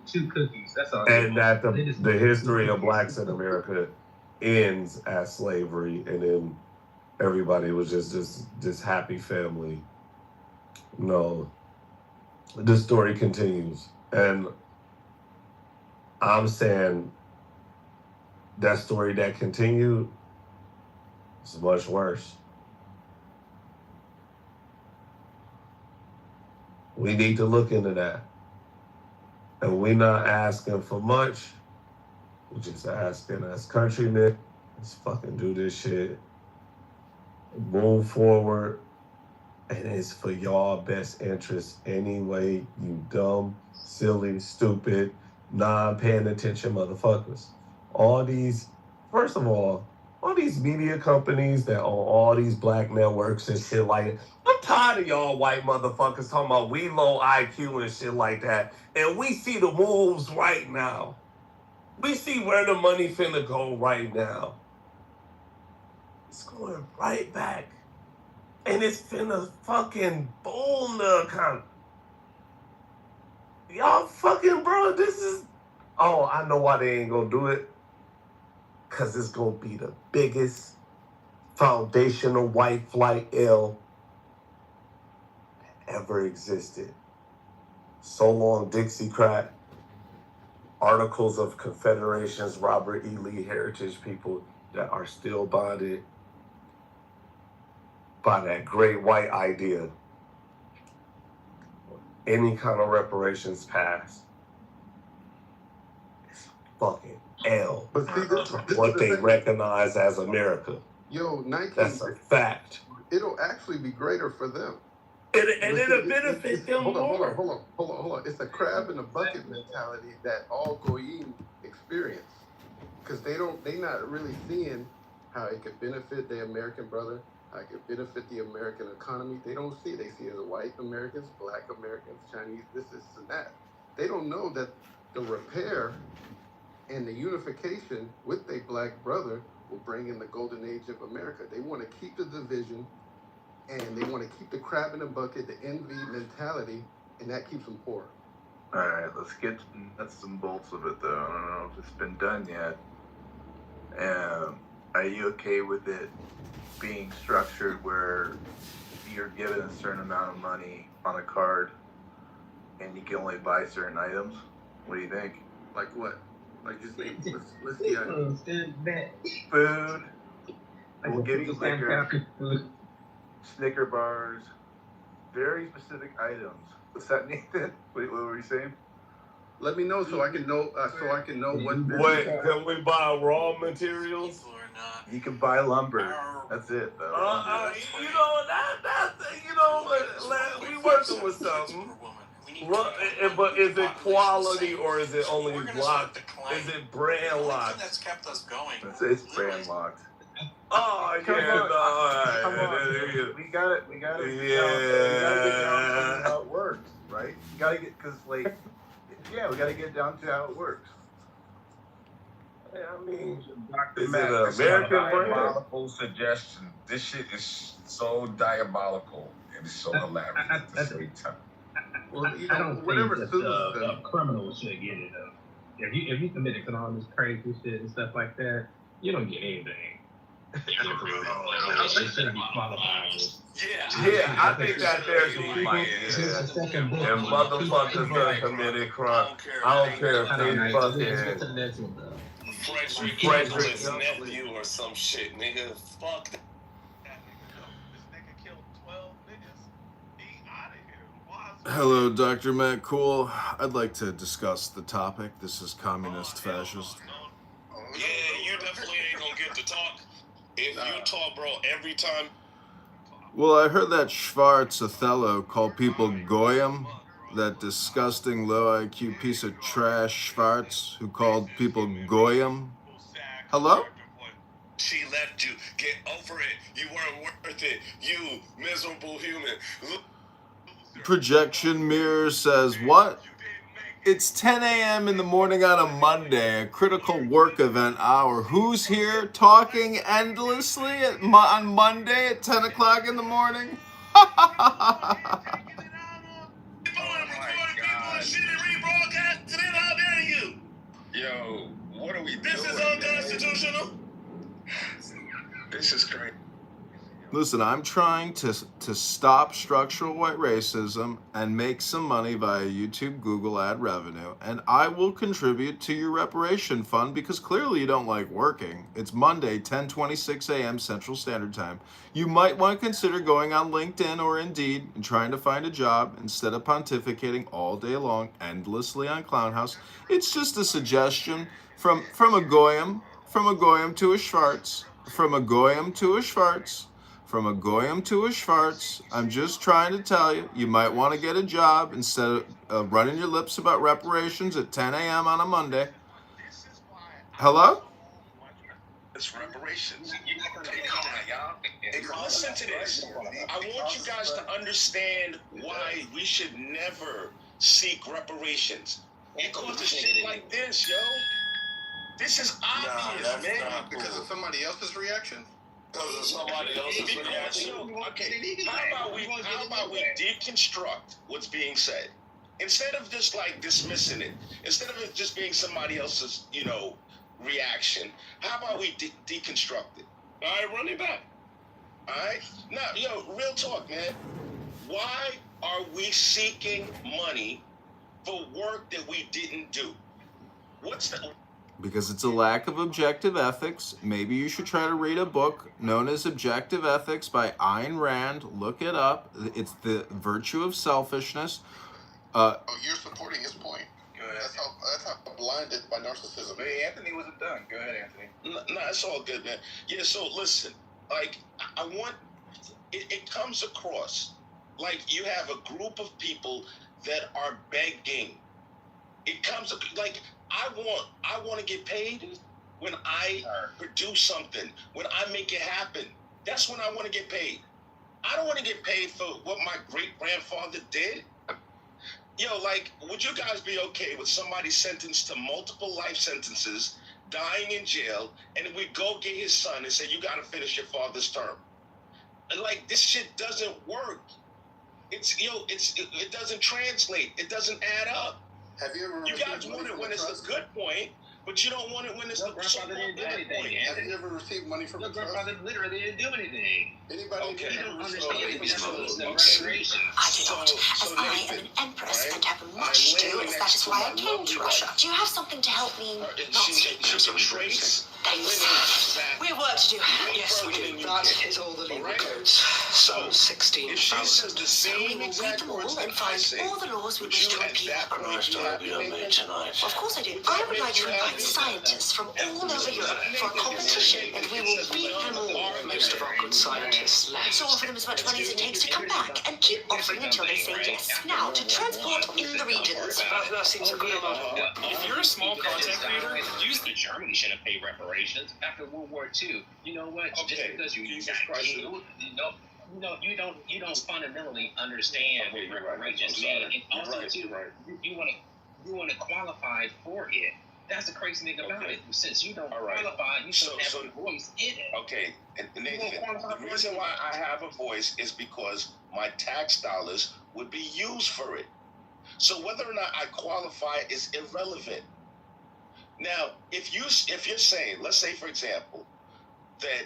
2 cookies. That's all. And that the history of blacks in America ends as slavery, and then everybody was just this happy family. No, the story continues, and I'm saying that story that continued is much worse. We need to look into that. And we're not asking for much. We're just asking as countrymen, let's fucking do this shit. Move forward. And it's for y'all best interest anyway, you dumb, silly, stupid, non-paying attention motherfuckers. First of all these media companies that own all these black networks and shit like that. I'm tired of y'all white motherfuckers talking about we low IQ and shit like that. And we see the moves right now. We see where the money finna go right now. It's going right back. And it's finna fucking boom the economy. Y'all fucking, bro, I know why they ain't gonna do it. Because it's gonna be the biggest foundational white flight L that ever existed. So long, Dixiecrat. Articles of Confederations, Robert E. Lee heritage people that are still bonded by that great white idea. Any kind of reparations passed, it's fucking L. But see, this what they recognize as America. Yo, Nike. That's a fact. It'll actually be greater for them. It'll benefit them more. Hold on. It's a crab in a bucket mentality that all goyim experience, because they not really seeing how it could benefit the American brother, how it could benefit the American economy. They don't see it. They see it as white Americans, black Americans, Chinese, this and that. They don't know that the repair and the unification with their black brother will bring in the golden age of America. They want to keep the division, and they want to keep the crab in the bucket, the envy mentality, and that keeps them poor. All right, let's get to the nuts and bolts of it, though. I don't know if it's been done yet. Are you okay with it being structured where you're given a certain amount of money on a card and you can only buy certain items? What do you think? Like what? Like just let's see items. Food. We'll give you liquor. Snicker bars. Very specific items. What's that, Nathan? Wait, what were you saying? Let me know so I can know. What. Wait, can we buy raw materials? You can buy lumber. That's it, though. We working with something. But is it quality or is it only locked? Is it brand locked? That's kept us going. It's brand locked. Oh, yeah, Come on. We got it. Yeah. We gotta get down to how it works, right? You gotta get, we gotta get down to how it works. I mean, Dr. is Matt, it an American brand? Diabolical suggestion. This shit is so diabolical and it's so elaborate at the same time. Well, I don't think that a criminal should get it. If you committed to all this crazy shit and stuff like that, you don't get anything. It shouldn't be qualified. Yeah, I think that there's people and motherfuckers that committed crime. I don't care if they fucking Frederick's nephew or some shit, nigga. Fuck that. This nigga killed 12 niggas. He out of here. Hello, Dr. Matt Cool. I'd like to discuss the topic. This is communist fascist. Yeah, you definitely ain't gonna get to talk. If you talk, bro, every time. Well, I heard that Schwarz Othello called people goyim, that disgusting low IQ piece of trash Schwarz who called people goyim. Hello? She left you. Get over it. You weren't worth it. You miserable human. Projection mirror says what? It's 10 a.m. in the morning on a Monday, a critical work event hour. Who's here talking endlessly on Monday at 10 o'clock in the morning? Shit and rebroadcast it out Listen, I'm trying to stop structural white racism and make some money via YouTube, Google ad revenue, and I will contribute to your reparation fund because clearly you don't like working. It's Monday, 10:26 a.m. Central Standard Time. You might want to consider going on LinkedIn or Indeed and trying to find a job instead of pontificating all day long endlessly on Clownhouse. It's just a suggestion from a goyim to a Schwartz, from a goyim to a Schwartz. From a goyim to a Schwartz, I'm just trying to tell you, you might want to get a job instead of running your lips about reparations at 10 a.m. on a Monday. Hello? It's reparations. Come on, y'all. Listen to this. I want you guys to understand why we should never seek reparations. Because of shit like this, yo. This is obvious, man. Because of somebody else's reaction? Somebody else's reaction. Okay, how about we deconstruct what's being said instead of just like dismissing it, instead of it just being somebody else's, reaction. How about we deconstruct it? All right, run it back. All right, now, real talk, man. Why are we seeking money for work that we didn't do? What's the Because it's a lack of objective ethics. Maybe you should try to read a book known as Objective Ethics by Ayn Rand. Look it up. It's the virtue of selfishness. You're supporting his point. Go ahead. That's how blinded by narcissism. Hey, Anthony wasn't done. Go ahead, Anthony. No, it's all good, man. Yeah, so listen, like, I want, it comes across like you have a group of people that are begging. It comes, like, I want to get paid when I produce something, when I make it happen. That's when I want to get paid. I don't want to get paid for what my great-grandfather did. Like, would you guys be okay with somebody sentenced to multiple life sentences, dying in jail, and we go get his son and say, you got to finish your father's term? And, like, this shit doesn't work. It doesn't translate. It doesn't add up. Have you ever? You guys want it when it's a good point, but you don't want it when it's the so-called bad point. Have you ever received money from a trust? grandfather literally didn't do anything. Anybody? Okay. You don't So, understand so, I do not, so as I am Nathan, an empress right? and have much to do, I'm as that is why I laying came next to to Russia. my Do you have something to help me not she speak can Russian? trace Thanks. We have work to do. Yes, we do. That is all the legal codes. Some 16,000. If she says the So we same will read exact them all words and that I find say, all the laws we would wish you to at repeal. that point be happy with me? Of course I do. I would like to invite scientists from all over Europe for a competition, and we will beat them all. Most of our good scientists left. So offer them as much money as it takes to come back, and keep offering until they say yes. Now, to transport in the regions. That seems a good amount. If you're a small content creator, use the Germany should have paid reparations after World War II. You know what? Okay. Just because you Jesus got Christ. killed, you don't fundamentally understand what reparations mean. And also too, you want to qualify for it. That's the crazy thing about it. Since you don't qualify, you don't have a voice in it. Okay, and Nathan, the reason why I have a voice is because my tax dollars would be used for it. So whether or not I qualify is irrelevant. Now, if you're saying, let's say for example, that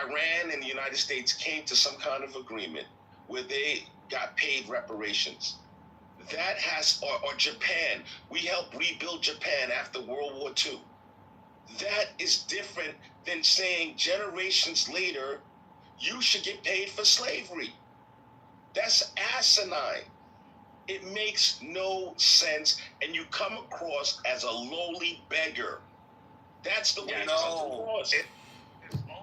Iran and the United States came to some kind of agreement where they got paid reparations. That has, or Japan, we helped rebuild Japan after World War II. That is different than saying generations later, you should get paid for slavery. That's asinine. It makes no sense, and you come across as a lowly beggar. That's the way it comes across.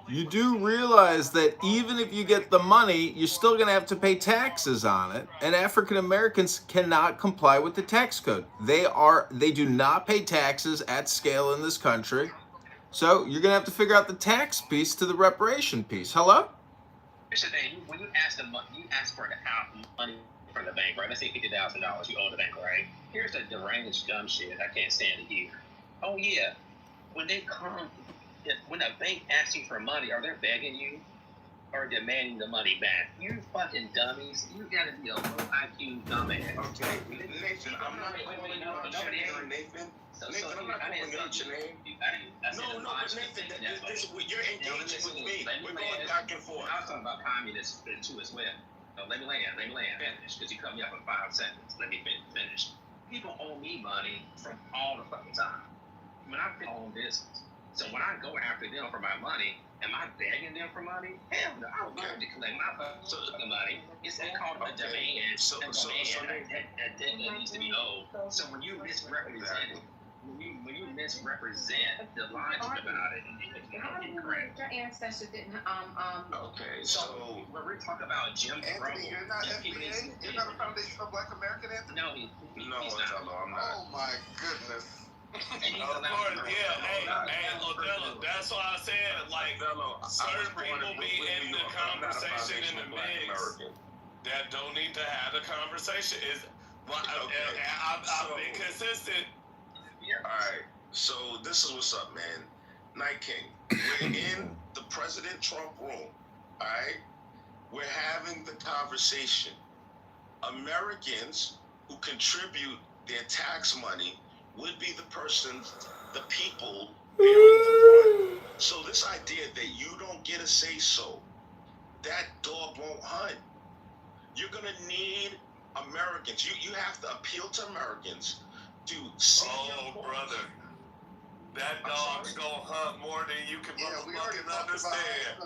You do realize that even if you get the money, you're still going to have to pay taxes on it. And African Americans cannot comply with the tax code. They do not pay taxes at scale in this country. So you're going to have to figure out the tax piece to the reparation piece. Hello? Here's the thing: when you ask for money from the bank, right? Let's say $50,000 you owe the bank, right? Here's the deranged dumb shit I can't stand to hear. Oh yeah, when a bank asks you for money, are they begging you or demanding the money back? You fucking dummies. You gotta be a low IQ dumbass. Okay, Nathan, I'm not calling you out your name. Nathan. So, Nathan, I'm not calling out your name. No, but Nathan, you're engaging with me. We're going back and forth. I was talking about communists too as well. So let me land, finish, because you cut me up in 5 seconds. Let me finish. People owe me money from all the fucking time. When I own business. So when I go after them for my money, am I begging them for money? Hell no, I would love to collect my fucking money. It's called a demand. That needs to be owed. So when you misrepresent the logic about it, it's not incorrect. Your ancestor didn't Okay, so when we're talking about Jim Crow, Anthony, you're not FBA? You're not a Foundation of Black American, Anthony? No, he's not. I'm not. Oh my goodness. Of course, yeah. Hey, Othello, that's why I said, like, certain people be in the conversation in the mix that don't need to have the conversation. I've been consistent. Alright, so this is what's up, man. Night King, we're in the President Trump room, alright? We're having the conversation. Americans who contribute their tax money would be the people bearing the brunt. So this idea that you don't get a say-so, that dog won't hunt. You're gonna need Americans. You have to appeal to Americans to see. Oh, brother. That dog's gonna hunt more than you can motherfucking understand.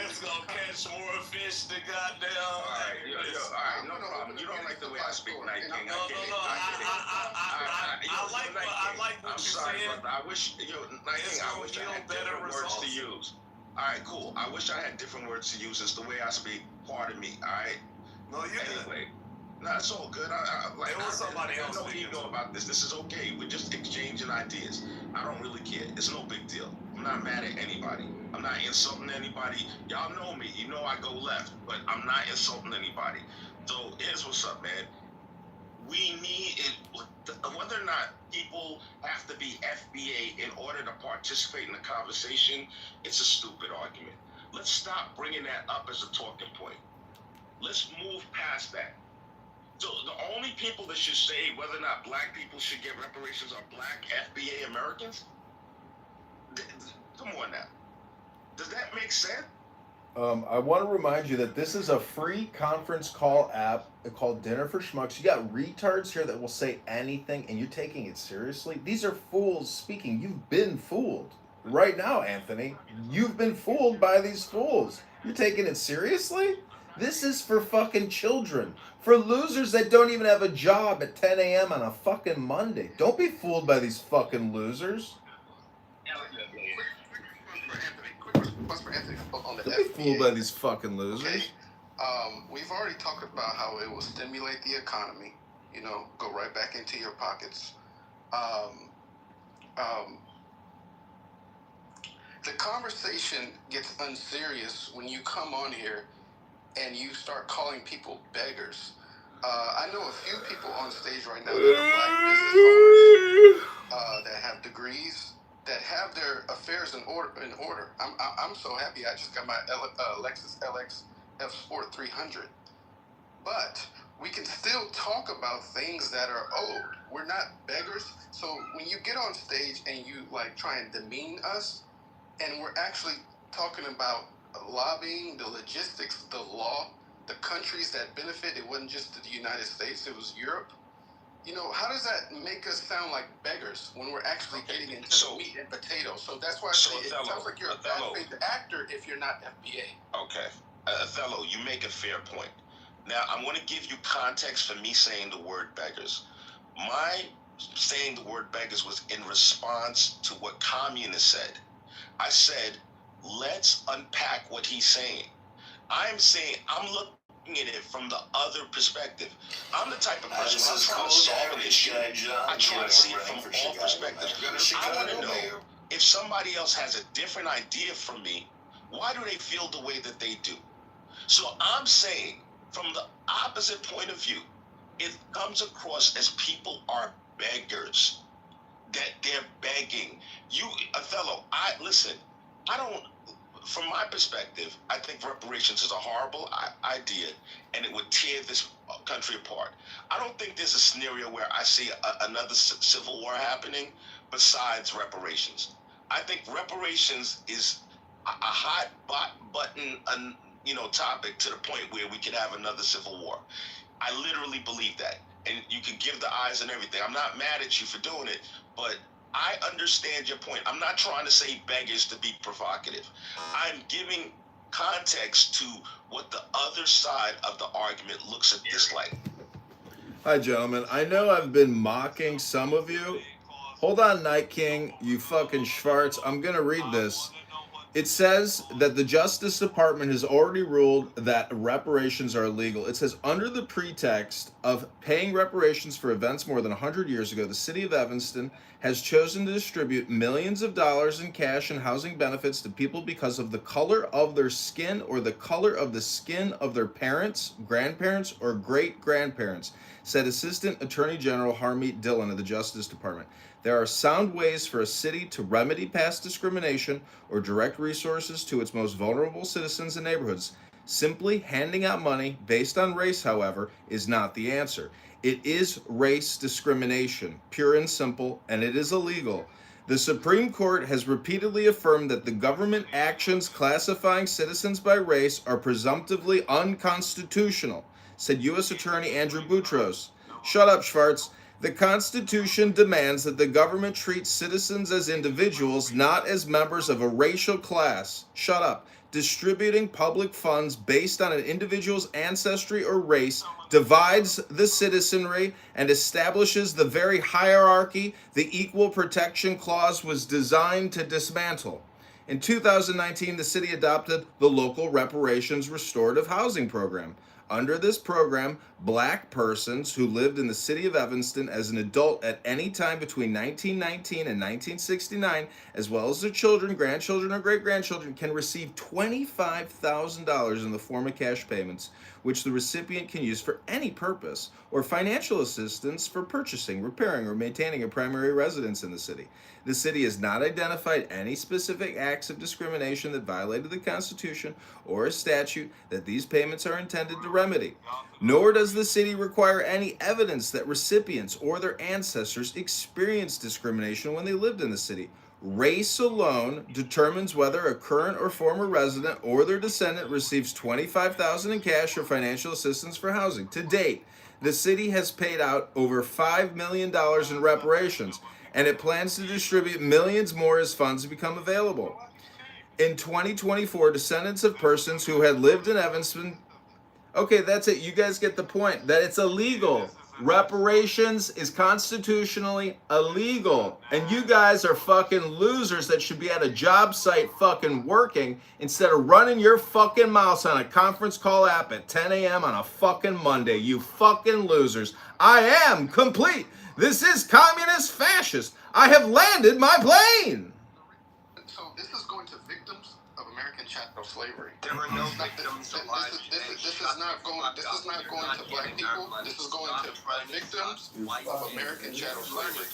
It's gonna catch more fish than goddamn. Alright, no problem. You don't like the way I speak, Night King. I like what you're saying. I wish, Night King, I wish I had different words to use. Alright, cool. I wish I had different words to use. It's the way I speak. Pardon me, alright? No, you anyway. No, it's all good. I else no ego about this. This is okay. We're just exchanging ideas. I don't really care. It's no big deal. I'm not mad at anybody. I'm not insulting anybody. Y'all know me. You know I go left, but I'm not insulting anybody. So here's what's up, man. We need it. Whether or not people have to be FBA in order to participate in the conversation, it's a stupid argument. Let's stop bringing that up as a talking point. Let's move past that. So the only people that should say whether or not black people should get reparations are black FBA Americans? Come on now. Does that make sense? I want to remind you that this is a free conference call app called Dinner for Schmucks. You got retards here that will say anything, and you're taking it seriously. These are fools speaking. You've been fooled. Right now, Anthony, you've been fooled by these fools. You're taking it seriously? This is for fucking children. For losers that don't even have a job at 10 a.m. on a fucking Monday. Don't be fooled by these fucking losers. Don't be fooled by these fucking losers. Okay. We've already talked about how it will stimulate the economy. Go right back into your pockets. The conversation gets unserious when you come on here and you start calling people beggars. I know a few people on stage right now that are black business owners that have degrees, that have their affairs in order. I'm so happy I just got my Lexus LX F Sport 300. But we can still talk about things that are owed. We're not beggars. So when you get on stage and you try and demean us, and we're actually talking about lobbying, the logistics, the law, the countries that benefit, it wasn't just the United States, it was Europe. How does that make us sound like beggars when we're actually getting into the meat and potatoes? So that's why I say it sounds like you're a bad faith actor if you're not FBA. Okay. Othello, you make a fair point. Now, I'm going to give you context for me saying the word beggars. My saying the word beggars was in response to what communist said. I said, let's unpack what he's saying. I'm saying, I'm looking at it from the other perspective. I'm the type of person when I'm trying to solve an issue, I try to see it from all perspectives. I want to know if somebody else has a different idea from me, why do they feel the way that they do? So I'm saying, from the opposite point of view, it comes across as people are beggars, that they're begging. Othello, from my perspective, I think reparations is a horrible idea, and it would tear this country apart. I don't think there's a scenario where I see another civil war happening besides reparations. I think reparations is a hot button, topic to the point where we could have another civil war. I literally believe that. And you can give the eyes and everything. I'm not mad at you for doing it, but I understand your point. I'm not trying to say beggars to be provocative. I'm giving context to what the other side of the argument looks at this like. Hi, gentlemen. I know I've been mocking some of you. Hold on, Night King, you fucking Schwartz. I'm going to read this. It says that the Justice Department has already ruled that reparations are illegal. It says, under the pretext of paying reparations for events more than 100 years ago, the city of Evanston has chosen to distribute millions of dollars in cash and housing benefits to people because of the color of their skin or the color of the skin of their parents, grandparents, or great-grandparents, said Assistant Attorney General Harmeet Dillon of the Justice Department. There are sound ways for a city to remedy past discrimination or direct resources to its most vulnerable citizens and neighborhoods. Simply handing out money based on race, however, is not the answer. It is race discrimination, pure and simple, and it is illegal. The Supreme Court has repeatedly affirmed that the government actions classifying citizens by race are presumptively unconstitutional, said U.S. Attorney Andrew Boutros. Shut up, Schwartz. The Constitution demands that the government treats citizens as individuals, not as members of a racial class. Shut up. Distributing public funds based on an individual's ancestry or race divides the citizenry and establishes the very hierarchy the Equal Protection Clause was designed to dismantle. In 2019, the city adopted the Local Reparations Restorative Housing Program. Under this program, black persons who lived in the city of Evanston as an adult at any time between 1919 and 1969, as well as their children, grandchildren, or great-grandchildren, can receive $25,000 in the form of cash payments, which the recipient can use for any purpose, or financial assistance for purchasing, repairing, or maintaining a primary residence in the city. The city has not identified any specific acts of discrimination that violated the Constitution or a statute that these payments are intended to remedy. Nor does the city require any evidence that recipients or their ancestors experienced discrimination when they lived in the city. Race alone determines whether a current or former resident or their descendant receives $25,000 in cash or financial assistance for housing. To date, the city has paid out over $5 million in reparations, and it plans to distribute millions more as funds become available. In 2024, descendants of persons who had lived in Evanston... Okay, that's it. You guys get the point. That it's illegal. Reparations is constitutionally illegal. And you guys are fucking losers that should be at a job site fucking working instead of running your fucking mouths on a conference call app at 10 a.m. on a fucking Monday. You fucking losers. I am complete. This is communist fascist. I have landed my plane. So this is going to victims of American chattel slavery. There were no victims alive. This is not going to black people. This is going to victims of American chattel slavery.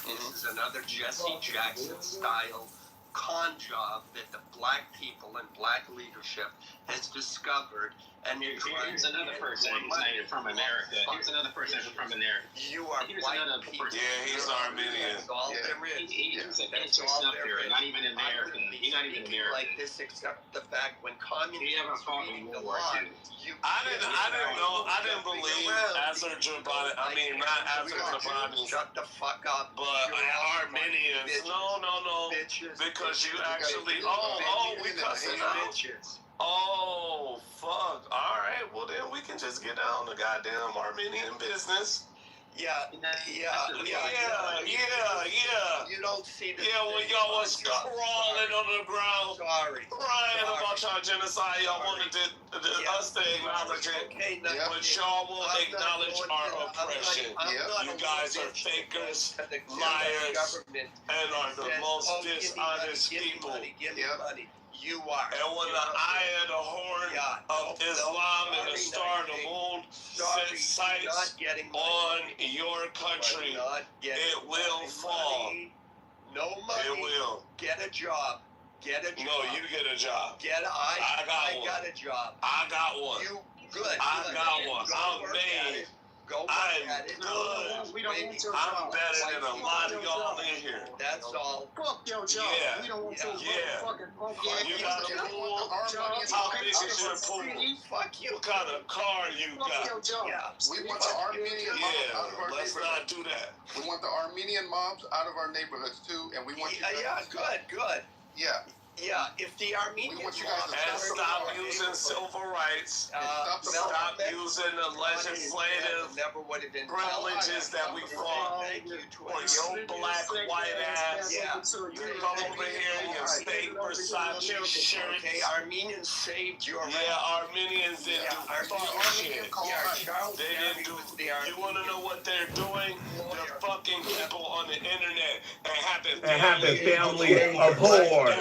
This is another Jesse Jackson style con job that the black people and black leadership has discovered. And here's another person who's not even from America. Here's another person who's from America. You are white people. Yeah, he's Armenian. That's all there is. He's an interceptor, not even American. He's not even American. Like this, except the fact when communism was reading the line, I didn't believe Azerbaijan. I mean, not Azerbaijan. Shut the fuck up. But Armenians. No. Because you actually. We cussing out. Oh, fuck. All right. Well, then we can just get down to goddamn Armenian business. Yeah. You don't see the when y'all was crawling on the ground, crying about y'all genocide, y'all wanted us to acknowledge it, but y'all will acknowledge our oppression. You guys are fakers, liars, and are the most dishonest people. You are. And when the eye and the horn of Islam and the star of the moon set sights on your country, it will fall. No money. It will. Get a job. Get a job. No, you get a job. I got a job. I got one. Good. I got one. I'm made. Go work I'm at it. good. We don't want your I'm better than a lot of y'all in here. That's all. Fuck your job. Yeah. We don't want your Yeah. motherfucking punk You ass. got a pool? How big is your pool? Fuck you. What kind of car you Fuck got? your job. Yeah. We want the Armenian mobs out of Yeah, our let's neighborhoods. not do that. We want the Armenian mobs out of our neighborhoods too, and we want you guys Yeah, to stop. good. Yeah. Yeah, if the Armenian We want you guys to And stop using civil rights. Stop using the legislative never would have been privileges that we fought Thank you, for your black, white ass. Yeah. You come over here in your state Versace shirt. Okay, Armenians saved your Yeah, Armenians didn't do fuck shit. Charles They didn't do. You want to know what they're doing? They're fucking people on the internet and having family abhor.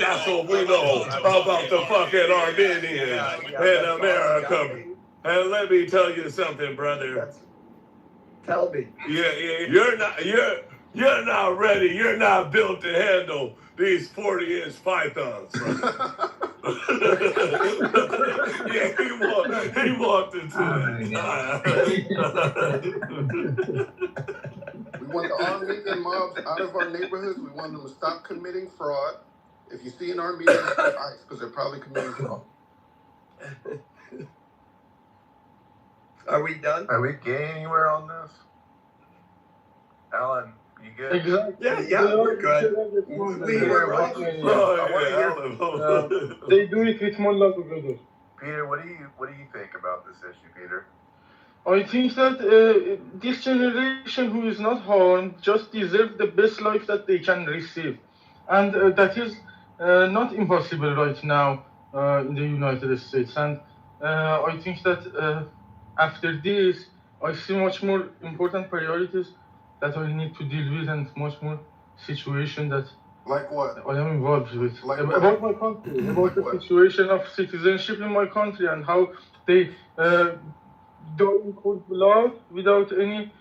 That's what we know about the fucking Armenians in America. And let me tell you something, brother. Tell me. Yeah, you're not ready. You're not built to handle these 40-inch pythons, brother. Yeah, he walked into it. We want the Armenian mobs out of our neighborhoods. We want them to stop committing fraud. If you see an Armenian, call ICE because they're probably committing fraud. Are we done? Are we getting anywhere on this? Alan, you good? Exactly. Yeah, we're good. We were They do it with Mullah together. Peter, what do you think about this issue, Peter? I think that this generation who is not harmed just deserve the best life that they can receive. And that is not impossible right now in the United States. And I think that after this, I see much more important priorities that I need to deal with and much more situation that Like what? I am involved with. Like about my country, about the situation of citizenship in my country and how they do in cold blood without any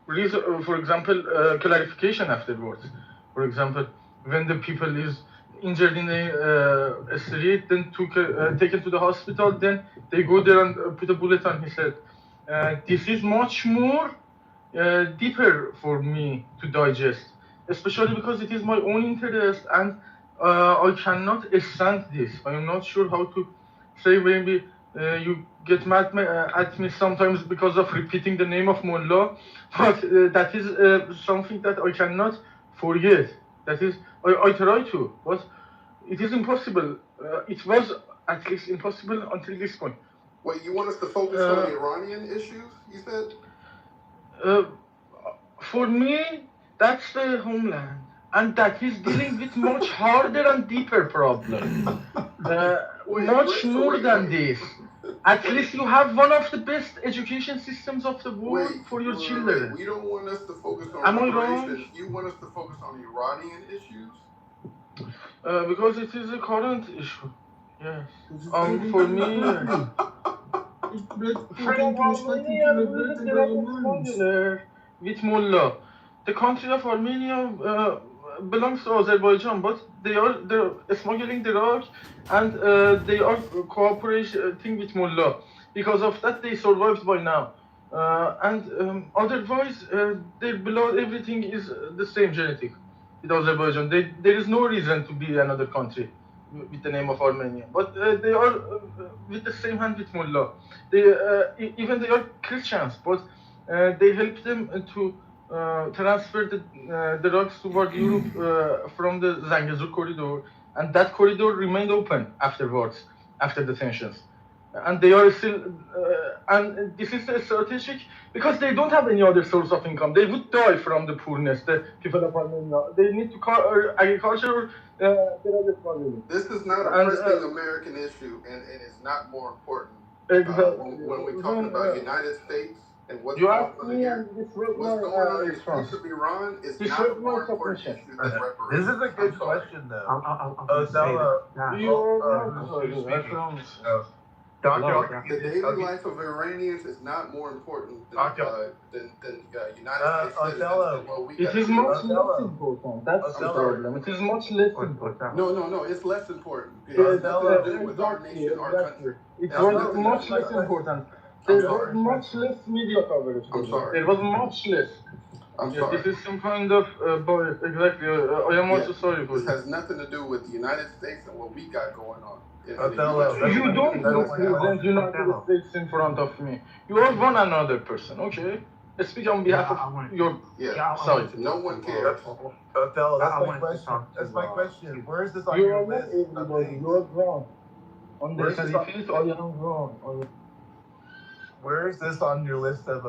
reason, for example, clarification afterwards. For example, when the people is injured in a street, then taken to the hospital, then they go there and put a bullet on his head. This is much more deeper for me to digest, especially because it is my own interest and I cannot stand this. I am not sure how to say. Maybe you get mad at me sometimes because of repeating the name of Mullah, but that is something that I cannot forget. That is, I try to, but it is impossible. It was at least impossible until this point. Wait, you want us to focus on Iranian issues, you said? For me, that's the homeland, and that is dealing with much harder and deeper problems. Much more than this. At least you have one of the best education systems of the world for your children. We don't want us to focus on Am I wrong? You want us to focus on Iranian issues? Because it is a current issue. Yes. For me, with Mullah. The country of Armenia belongs to Azerbaijan, but they're smuggling the drug and they are cooperating with Mullah. Because of that, they survived by now. Otherwise, their blood, everything is the same genetic with Azerbaijan. There is no reason to be another country with the name of Armenia. But they are with the same hand with Mullah. Even they are Christians, but they help them to transfer the drugs toward Europe from the Zangezur corridor, and that corridor remained open afterwards, after the tensions. And they are still, and this is strategic because they don't have any other source of income. They would die from the poorness, the people of Armenia. They need to agriculture. This is not a pressing American issue, and it is not more important. When we're talking about United States and what's going on here, what's going on in the streets of Iran is not a more important issue than reparations. This is a good question, though. The daily life of Iranians is not more important than United States citizens. Well, It is much less important. That's the problem. It is much less important. No, it's less important. It has nothing to do with our nation, our country. It was much less important. There was much less media coverage. I'm sorry. There was much less. I'm sorry. This is some kind of bias. Exactly. I am also sorry for this. this. Has nothing to do with the United States and what we got going on. You don't represent United States in front of me. You are one another person, okay? Speak on behalf of your side. No one cares. Othello, that's my question. Where is this on your list? You are wrong. On the Khalifates, I am wrong. Where is this on your list of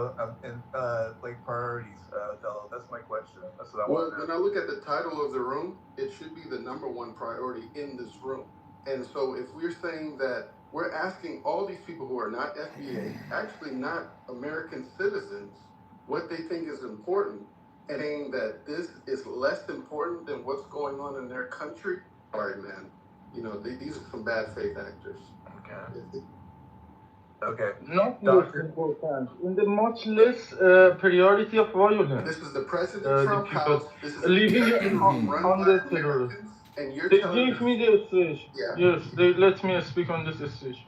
like priorities, Othello? That's my question. That's what I want to know. When I look at the title of the room, it should be the number one priority in this room. And so if we're saying that we're asking all these people who are not FBA, actually not American citizens, what they think is important, and saying that this is less important than what's going on in their country, all right, man. These are some bad faith actors. Okay. Not less important. In the much less priority of violence. This is the President Trump house. This is living on the terrorists. And you're they gave me the speech. Yeah. Yes, they let me speak on this speech.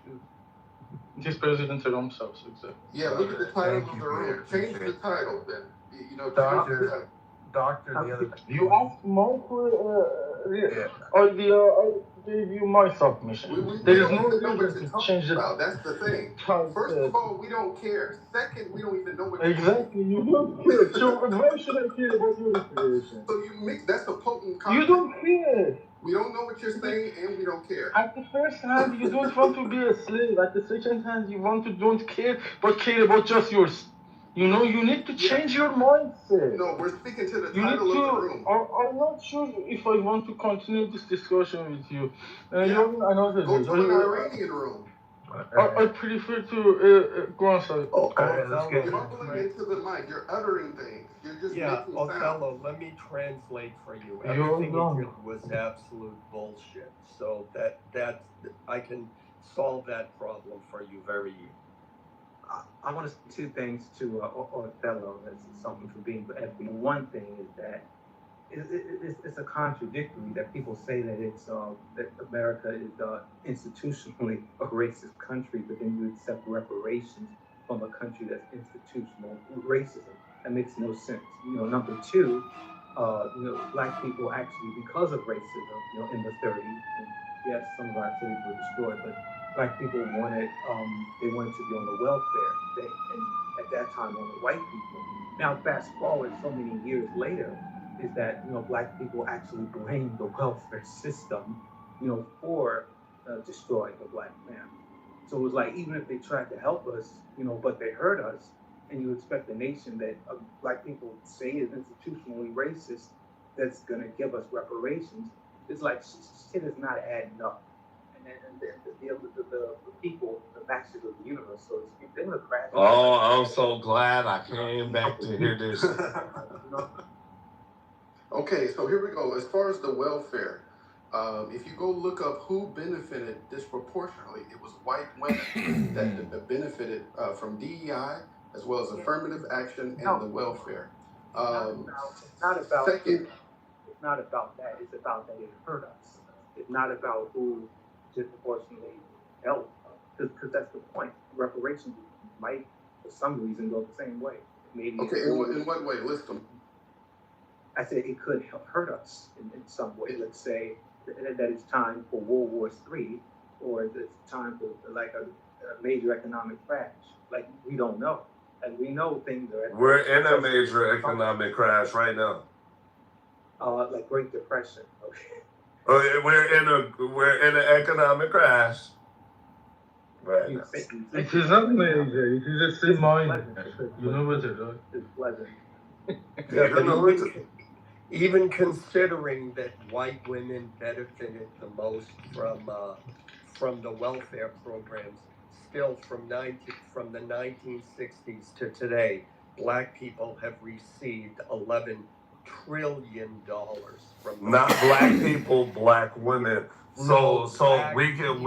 It is President Trump's house, exactly. Yeah, look at the title of the room. Change the title, then. Doctor, the other. You asked my idea. I gave you my submission. There is no reason to change it. That's the thing. First of all, we don't care. Second, we don't even know what. Exactly, you don't care. So why should I care about your information? So you mix. That's a potent concept. You don't care. We don't know what you're saying, and we don't care. At the first hand, you don't want to be a slave. At the second hand, you don't care, but care about just yours. You need to change your mindset. No, we're speaking to the title of the room. I'm not sure if I want to continue this discussion with you. Go to an Iranian room. I prefer to go outside. You're mumbling into the mic. You're uttering things. You're just making Othello, sounds. let me translate for you. Everything you did was absolute bullshit. So that I can solve that problem for you very easily. I want to say two things to Othello as something for being FB. One thing is that it's a contradictory that people say that that America is institutionally a racist country, but then you accept reparations from a country that's institutional racism. That makes no sense. Number two, black people actually, because of racism, in the 30s, and yes, some of our cities were destroyed, but black people wanted to be on the welfare thing, and at that time on the white people. Now fast forward so many years later, is that black people actually blame the welfare system, for destroying the black man. So it was like, even if they tried to help us, but they hurt us, and you expect a nation that black people say is institutionally racist, that's gonna give us reparations, it's like shit is not adding up. And the people, the masters of the universe, so to speak, they're gonna crash. Oh, I'm so glad I came back to hear this. Okay, so here we go. As far as the welfare, if you go look up who benefited disproportionately, it was white women that benefited from DEI as well as affirmative action and the welfare. It's not about that. It's about that it hurt us. It's not about who disproportionately helped, because that's the point. Reparations might, for some reason, go the same way. Maybe. Okay, in what way? List them. I said it could hurt us in some way. Let's say that it's time for World War III, or it's time for like a major economic crash. Like, we don't know. And we know things are... We're in a major economic crash right now. Like Great Depression. Okay. We're in an economic crash. Right. It is not major. It is a same mind. You know what it is. It's pleasant. Yeah, but even considering that white women benefited the most from the welfare programs, still from the 1960s to today, black people have received $11 trillion from not black people, black women. So we can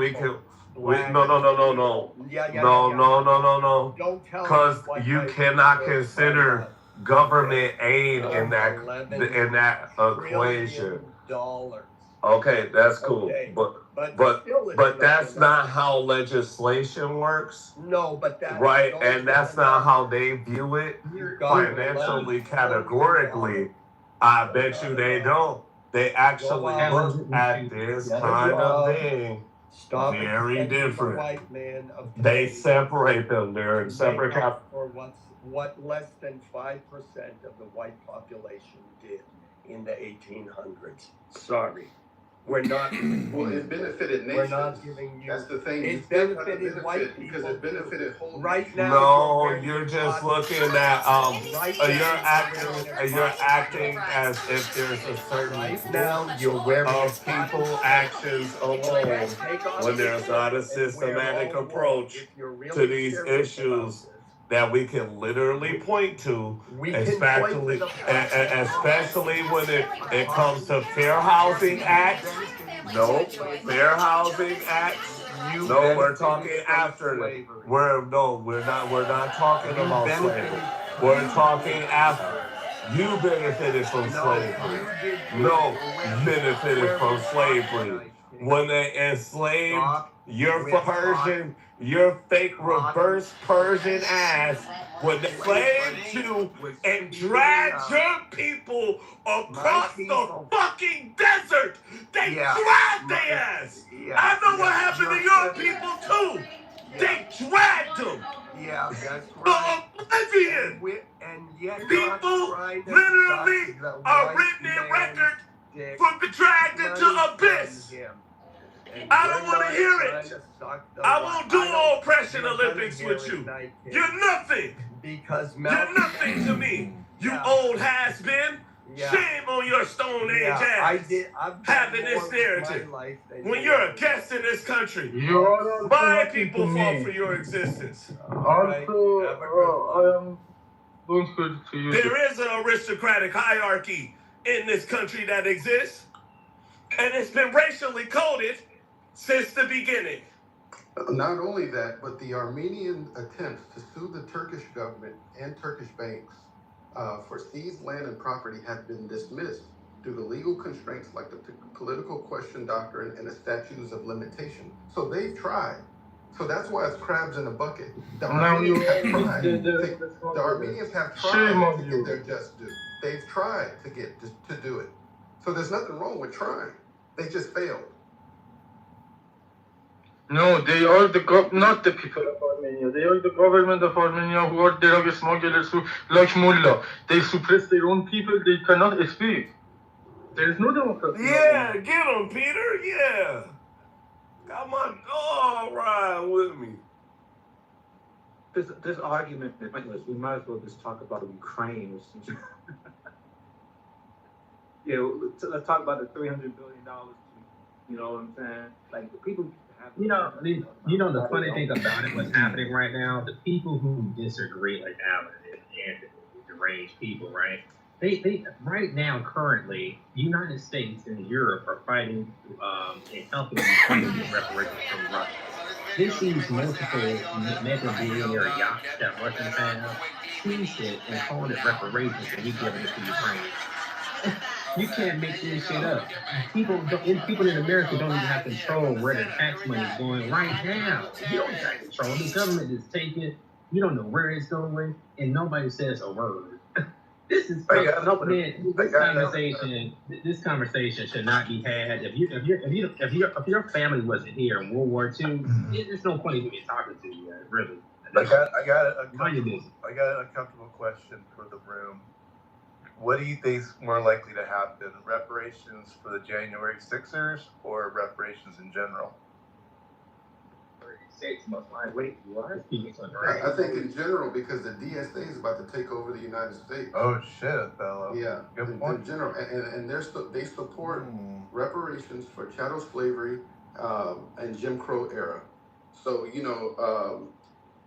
black. No. Yeah. No. Don't tell Because me what you my cannot research consider find out. government aid in that $11 equation. trillion. Okay, that's cool. Okay, But still it's but that's enough. not how legislation works. No, but that Right, those and that's are not how they view it You've got financially, $11 categorically. I bet you they don't. They actually Go out. look at this Good kind of job. thing Stop very expecting the different. white man of They today separate them. They're in to separate make up for what less than 5% of the white population did in the 1800s. Sorry. We're not. Well, it benefited nations. We're not giving you. That's the thing. You It still have to benefited benefit white because people it benefited whole right now. No, you're just looking at you're acting as if there's a certain Right now, you're wearing of people actions alone when there's not a systematic approach to these issues that we can literally point to, especially when it comes to Fair Housing Act. No, Fair Housing Act. No, we're talking after that. We're not talking about slavery. We're talking after. You benefited from slavery. No, you benefited from slavery. When they enslaved your Persian, your fake reverse Persian ass, when they enslaved you and dragged your people across the fucking desert, they dragged their ass. I know what happened to your people too. They dragged them. Yeah, that's right. Oblivion. And yet People literally are written in record for being dragged into abyss. I don't want to hear it. I won't do oppression Olympics with you. You're nothing. You're nothing to me. You old has-been. Shame on your Stone Age ass. Having this narrative. When you're a guest in this country, my people fought for your existence. Also, I am going to use There is an aristocratic hierarchy in this country that exists, and it's been racially coded since the beginning. Not only that, but the Armenian attempts to sue the Turkish government and Turkish banks for seized land and property have been dismissed due to legal constraints like the political question doctrine and the statutes of limitation. So they've tried. So that's why it's crabs in a bucket. The Armenians have tried. The Armenians have tried to get their just due. They've tried to do it. So there's nothing wrong with trying. They just failed. No, they are not the people of Armenia. They are the government of Armenia who are drug smugglers who, like Mullah. They suppress their own people. They cannot speak. There is no democracy. Yeah, get him, Peter. Yeah. Come on. All right with me. This argument, we might as well just talk about Ukraine. Let's talk about the $300 billion. You know what I'm saying? Like the people. You know, the funny thing about it, what's happening right now, the people who disagree, like Alan and the deranged people, right? They right now, currently, the United States and Europe are fighting and helping Ukraine get reparations from Russia. They sees multiple mega-billionaire yachts that Russians have, seize it and calling it reparations, and we giving it to Ukraine. You can't make this shit up. People in America don't even have control where their tax money is going right now. You don't have control. The government is taking. You don't know where it's going, and nobody says a word. This is This conversation should not be had. If your family wasn't here in World War II, there's no point even talking to you guys, really. I got a comfortable question for the room. What do you think is more likely to happen? Reparations for the January 6ers or reparations in general? I think in general, because the DSA is about to take over the United States. Oh shit, Othello. Yeah, good point. In general, and they support reparations for chattel slavery and Jim Crow era. So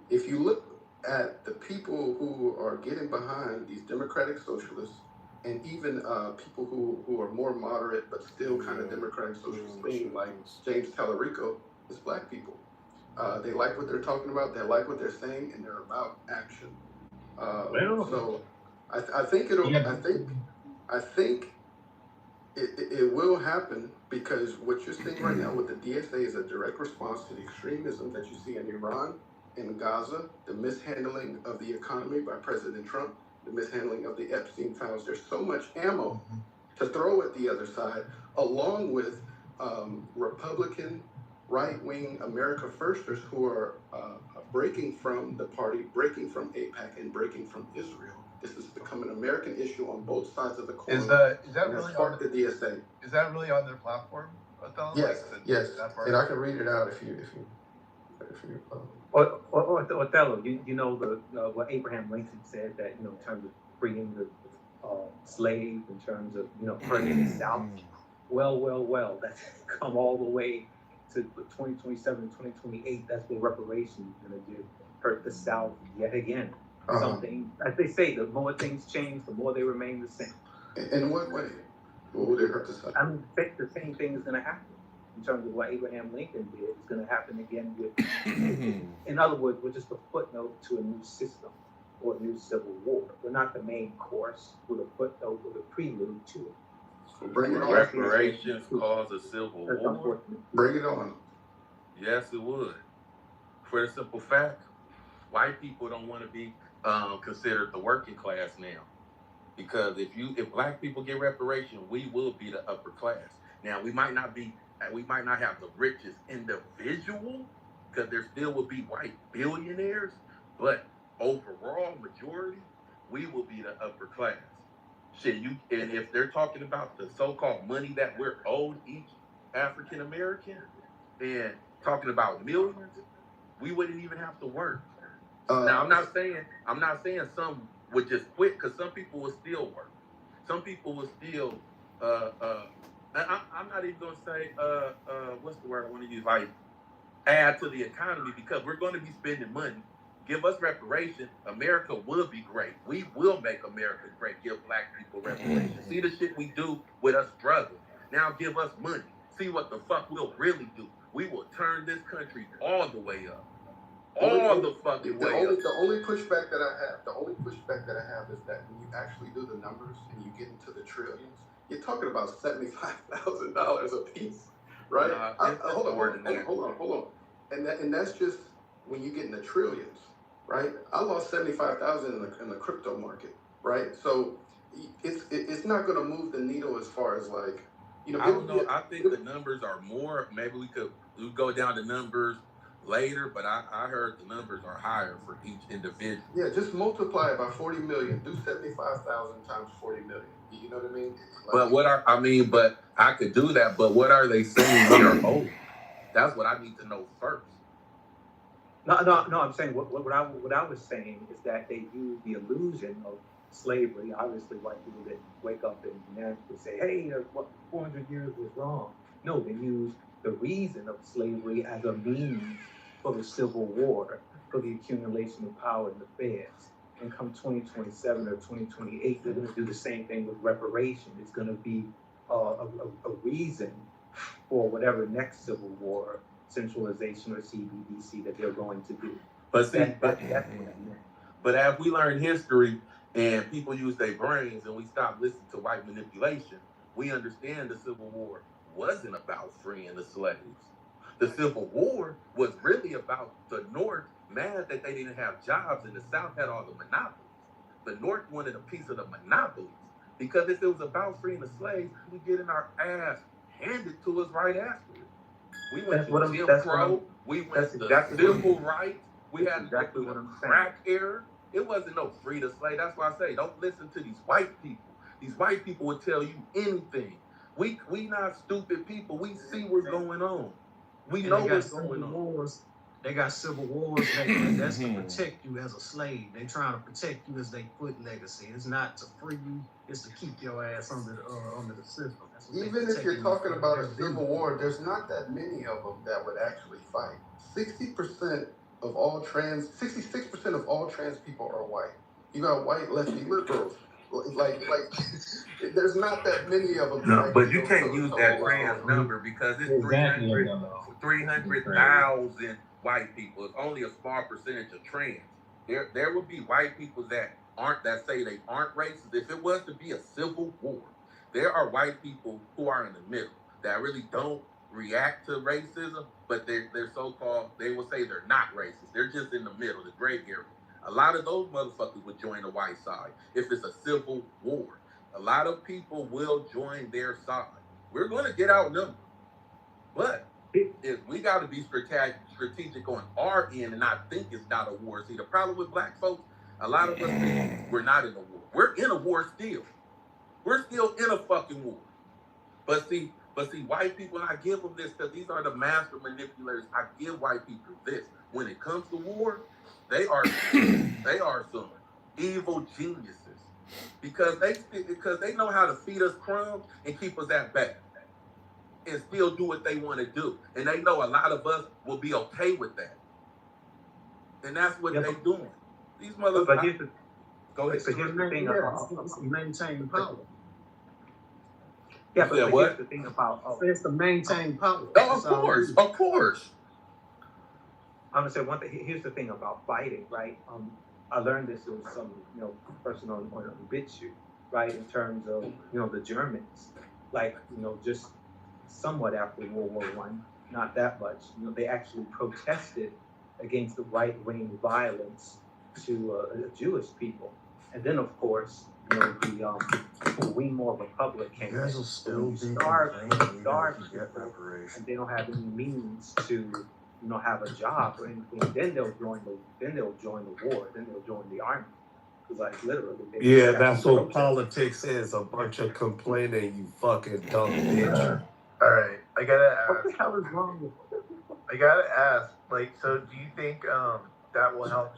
if you look at the people who are getting behind these democratic socialists and even people who are more moderate but still kind of democratic socialist leaning, like James Tallarico, is black people. They like what they're talking about. They like what they're saying, and they're about action. So I think it will happen, because what you're seeing right now with the DSA is a direct response to the extremism that you see in Iran, in Gaza, the mishandling of the economy by President Trump, the mishandling of the Epstein files. There's so much ammo to throw at the other side, along with Republican right-wing America Firsters who are breaking from the party, breaking from AIPAC, and breaking from Israel. This has become an American issue on both sides of the coin. Is that really on the DSA? Is that really on their platform? Yes, yes. And I can read it out if you. Othello, you know what Abraham Lincoln said, that in terms of freeing the slaves, in terms of hurting the South. Well, that's come all the way to 2027, 2028. That's what reparations is going to do. Hurt the South yet again. Something, as they say, the more things change, the more they remain the same. In what way? What would it hurt the South? I mean, the same thing is going to happen. In terms of what Abraham Lincoln did, it's going to happen again with, in other words, we're just a footnote to a new system or a new civil war. We're not the main course, we're a footnote or a prelude to it. So bring it on. Reparations cause a civil war? Bring it on. Yes, it would. For the simple fact, white people don't want to be considered the working class now. Because if black people get reparation, we will be the upper class. Now we might not have the richest individual, because there still will be white billionaires, but overall majority, we will be the upper class. And if they're talking about the so-called money that we're owed each African American, and talking about millions, we wouldn't even have to work. Now I'm not saying some would just quit, because some people will still work. Some people will still I'm not even gonna say what's the word I want to use, like add to the economy, because we're going to be spending money. Give us reparation, America will be great. We will make America great. Give black people reparation. See the shit we do with us struggling. Now give us money. See what the fuck we'll really do. We will turn this country all the way up. All the fucking way up. The only pushback that I have is that when you actually do the numbers and you get into the trillions, you're talking about $75,000 a piece, right? Hold on. And that's just when you get in the trillions, right? I lost 75,000 in the crypto market, right? So it's not going to move the needle as far as like, I don't know. I think the numbers are more. Maybe we go down to numbers later, but I heard the numbers are higher for each individual. Yeah, just multiply it by 40 million. Do 75,000 times 40 million. You know what I mean? Like, but I could do that. But what are they saying we are owed? That's what I need to know first. No. I'm saying what I was saying is that they use the illusion of slavery. Obviously, white people didn't wake up and naturally say, "Hey, 400 years was wrong." No, they use the reason of slavery as a means for the Civil War, for the accumulation of power in the feds. And come 2027 or 2028, they're going to do the same thing with reparation. It's going to be a reason for whatever next Civil War, centralization or CBDC that they're going to do. But see, that's what I mean. But as we learn history and people use their brains and we stop listening to white manipulation, we understand the Civil War wasn't about freeing the slaves. The Civil War was really about the North mad that they didn't have jobs and the South had all the monopolies. The North wanted a piece of the monopolies, because if it was about freeing the slaves, we getting our ass handed to us right after it. We went to Jim Crow, we went to civil rights, we had exactly what I'm crack era. It wasn't no free to slave. That's why I say don't listen to these white people. These white people will tell you anything. We not stupid people. We see what's going on. We know what's going on. They got civil wars. That's to protect you as a slave. They trying to protect you as they foot legacy. It's not to free you. It's to keep your ass under the system. Even if you're talking about a civil war, there's not that many of them that would actually fight. 66% of all trans people are white. You got white lefty liberals. Like there's not that many of them. No, but you can't use that trans number because it's 300,000 white people. It's only a small percentage of trans. There will be white people that say they aren't racist. If it was to be a civil war, there are white people who are in the middle that really don't react to racism, but they're so-called, they will say they're not racist. They're just in the middle, the gray area. A lot of those motherfuckers would join the white side if it's a civil war. A lot of people will join their side. We're going to get outnumbered, but if we got to be strategic on our end and not think it's not a war. See, the problem with black folks, a lot of us think we're not in a war. We're in a war still. We're still in a fucking war. But see, white people, and I give them this because these are the master manipulators. I give white people this. When it comes to war, they are some evil geniuses because they know how to feed us crumbs and keep us at bay and still do what they want to do. And they know a lot of us will be okay with that. And that's what they're doing. These motherfuckers. Go ahead. So here's the thing about maintain power. Yeah, but here's the thing about it's to maintain power. Oh, of course. I'm gonna say one thing. Here's the thing about fighting, right? I learned this with some, person on BitChute, right? In terms of, the Germans, like, just somewhat after World War I, not that much. They actually protested against the right-wing violence to Jewish people, and then of course, the We More Republic came. You guys will still be starved reparations, and they don't have any means to, have a job or anything. Then they'll join the war. Then they'll join the army. Because like literally. Yeah, that's what politics is. A bunch of complaining, you fucking dumb bitch. All right, I gotta ask. What the hell is wrong with I gotta ask. So do you think that will help?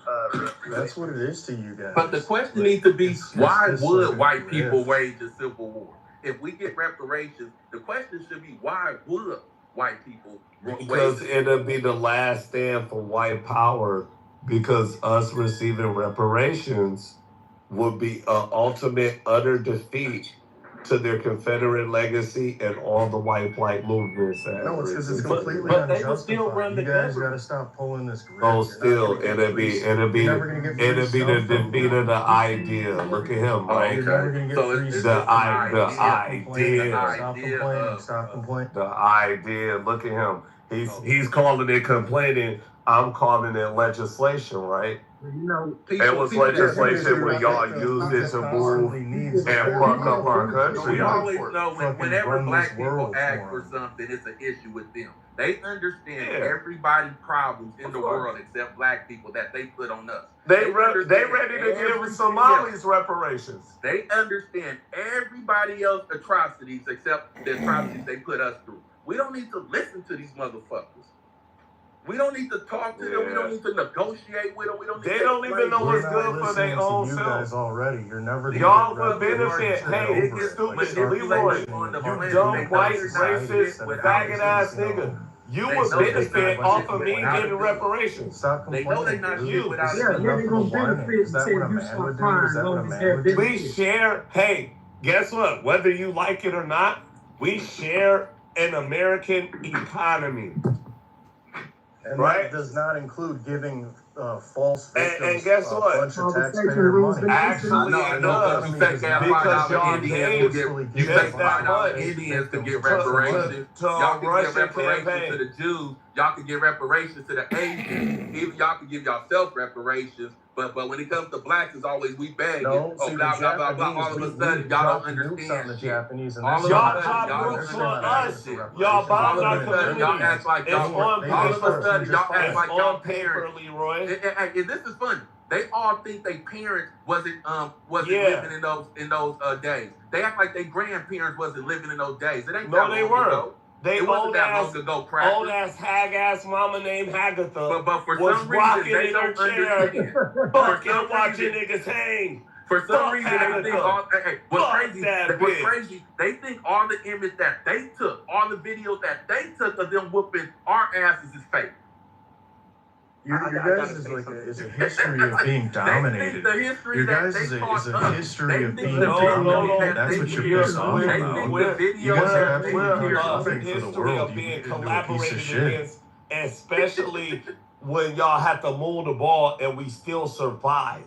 That's what it is to you guys. But the question needs to be, why would white people wage a civil war? If we get reparations, the question should be, why would white people because it'll be the last stand for white power, because us receiving reparations would be an ultimate utter defeat to their Confederate legacy and all the white flight movements. No, it's because it's completely but they will still unjustified. run the You guys government. gotta stop pulling this grip. Oh, still, it'll be the defeat of the idea. Look at him, right? You're never gonna get free The idea. Stop complaining. The idea. Look at him. He's calling it complaining. I'm calling it legislation, right? It was legislation where y'all used it to move and fuck up our country. We always know whenever black people ask for something, it's an issue with them. They understand everybody's problems in the world except black people that they put on us. They ready to give Somalis reparations. They understand everybody else's atrocities except the atrocities they put us through. We don't need to listen to these motherfuckers. We don't need to talk to them. We don't need to negotiate with them. We don't need they don't even know what's good for their own self. You guys already. You're never gonna y'all will benefit. Hey, stupid Leroy, you dumb white racist faggot ass nigga. You would benefit off of me getting reparations. Stop complaining. They know they not you without they gonna benefit and say you stop crying. We share. Hey, guess what? Whether you like it or not, we share an American economy. And that does not include giving false victims and guess what? A bunch of taxpayer money. Actually, it does. Because y'all paid just that much Indians to get reparations. Y'all can give reparations to the Jews. Y'all can give reparations to the Asians. Even y'all can give yourself reparations. But when it comes to blacks, it's always we beg. No, blah, blah, blah, blah. All of a sudden, y'all don't understand. The Japanese and y'all drop nukes on us. Y'all bomb our community. Y'all act like y'all all of a sudden, y'all act like y'all parents. Leroy. And this is funny. They all think their parents wasn't living in those days. They act like their grandparents wasn't living in those days. It ain't no, they weren't. They old ass hag ass mama named Hagatha but for was some rocking reason they in don't her understand. chair, fucking watching niggas hang. For some reason they think what's crazy, they think all the image that they took, all the videos that they took of them whooping our asses is fake. You guys is like a history of being dominated. You guys is a history of being dominated. That's what you're pissed off about. You guys have absolutely nothing for the world. You piece of shit. Especially when y'all had to move the ball and we still survived.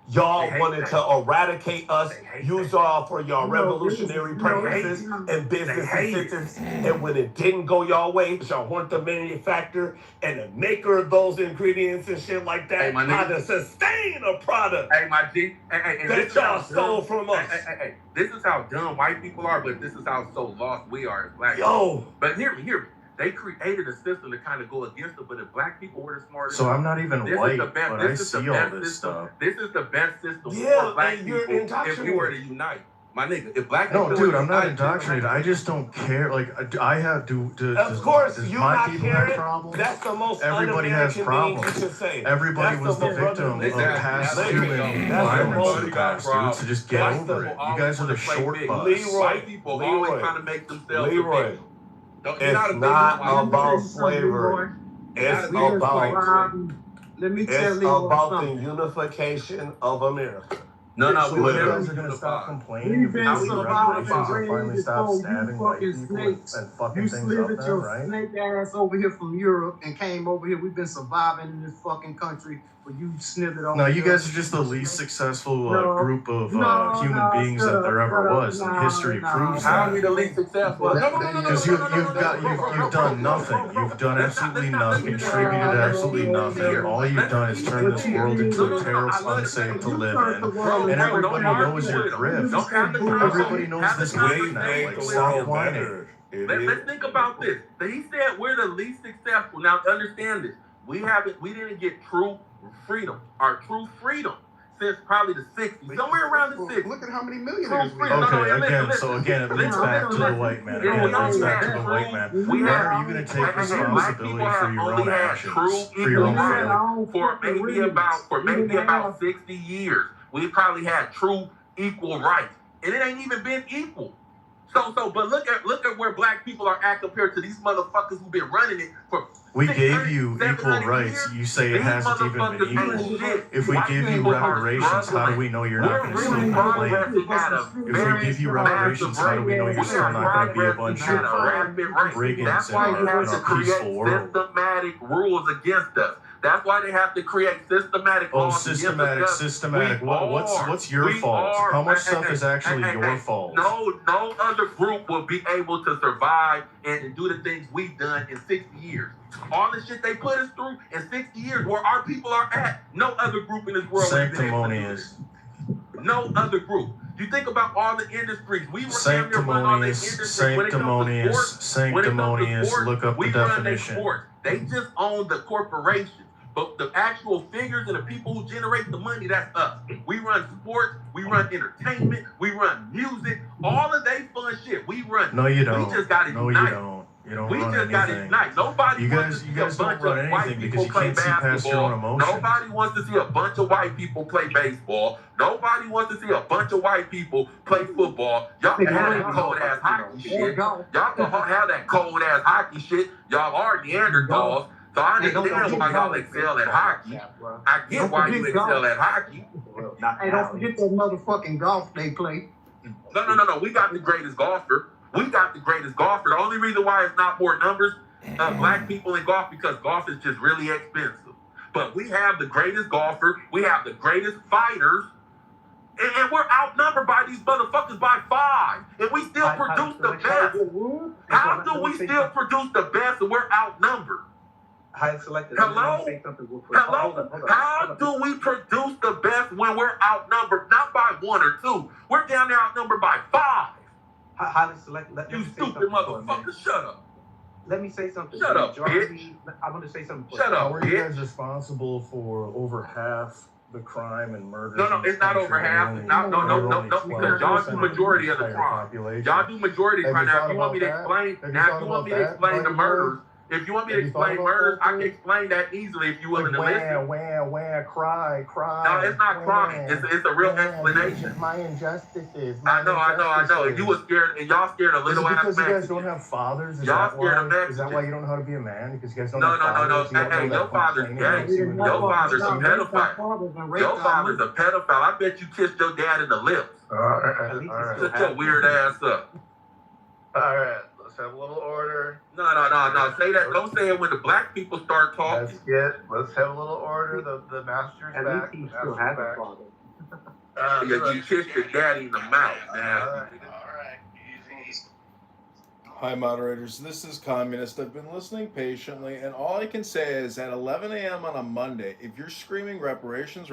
Y'all wanted to eradicate us, use y'all for your revolutionary purposes and business incentives. And when it didn't go y'all way, y'all weren't the manufacturer and the maker of those ingredients and shit like that. How to sustain a product that y'all stole from us. This is how dumb white people are, but this is how so lost we are as black people. people. But hear me. They created a system to kind of go against it, but if black people were the smartest, so I'm not even white, but I see all this stuff. This is the best system for black people if we were to unite. My nigga, if black people dude, I'm not indoctrinated. I just don't care. Like, I have of course, does you my not people caring. have problems? That's the most Everybody has problems. You should say. Everybody was the victim of past human violence in the past, dude. So just get over it. You guys are the short bus. White people always trying to make themselves Leroy. It's not about slavery. It's about the unification of America. No, so you guys are gonna stop complaining if reparations and finally stop stabbing white people and fucking things up there, right? Snake ass over here from Europe and came over here. We've been surviving in this fucking country, but you snivered on. No, you guys are just the least successful group of human beings that there ever was, and history proves How that. are we the least successful? Because you've done nothing. You've done absolutely nothing. Contributed absolutely nothing. All you've done is turn this world into a terrible, unsafe to live in. And everybody knows your grift. Everybody knows this grift now. Like, stop whining. Let's think about this. He said we're the least successful. Now understand this. We didn't get true freedom since probably the 60s, somewhere around the 60s. Look at how many millionaires we have. Okay, so again, it leads back to the white man. Again, it leads back to the white man. When are you going to take responsibility for your own actions, for your own failure? For maybe about 60 years, we probably had true equal rights, and it ain't even been equal. But look at where black people are at compared to these motherfuckers who've been running it for. We gave you equal rights. You say it hasn't even been equal. If we give you reparations, how do we know you're not going to still complain? If we give you reparations, how do we know you're still not going to be a bunch of brigands in a peaceful world? Systematic rules against us. That's why they have to create systematic laws. Systematic. What's your fault? How much stuff is actually your fault? No other group will be able to survive and do the things we've done in 60 years. All the shit they put us through in 60 years, where our people are at, no other group in this world. Sanctimonious. No other group. You think about all the industries. We were sanctimonious. Look up the definition. They just own the corporation. But the actual figures and the people who generate the money, that's us. We run sports, we run entertainment, we run music, all of they fun shit. We run. No, you don't. We just got to unite. No, you don't. You don't run anything. Got to unite. Nobody wants to see a bunch of white people play basketball. Nobody wants to see a bunch of white people play baseball. Nobody wants to see a bunch of white people play football. Y'all can have that cold ass hockey shit. Y'all can have that cold ass hockey shit. Y'all are Neanderthals. So I understand why y'all excel at hockey. I get why you excel at hockey. Hey, don't forget that motherfucking golf they play. No. We got the greatest golfer. The only reason why it's not more numbers of black people in golf because golf is just really expensive. But we have the greatest golfer. We have the greatest fighters. And we're outnumbered by these motherfuckers by 5. And we still produce the best. How do we still produce the best and we're outnumbered? Hello? How do we produce the best when we're outnumbered? Not by 1 or 2. We're down there outnumbered by 5. Highly selected. You stupid motherfucker. Shut up. Let me say something. Shut up, bitch. I want to say something. Shut up, bitch. How are you guys responsible for over half the crime and murder? No, it's not over half. No, because y'all do majority of the crime. Y'all do majority of the crime. Now, if you want me to explain the murders, if you want me to explain murders, I can explain that easily if you're willing to listen. Cry. No, it's not crying. It's a real explanation. My injustices. I know. And you were scared, and y'all scared a little ass because you guys don't have fathers? Is that why you don't know how to be a man? Because you guys don't have fathers? No. Hey, your father's gay. Your father's a pedophile. Your father's a pedophile. I bet you kissed your dad in the lips. All right. Shut your weird ass up. All right. Let's have a little order. No. Say that. Don't say it when the black people start talking. Let's have a little order. The master's At back. least he still has a father. Yeah, you kissed your daddy in the mouth. Hi, moderators. This is Communist. I've been listening patiently, and all I can say is at 11 a.m. on a Monday, if you're screaming reparations,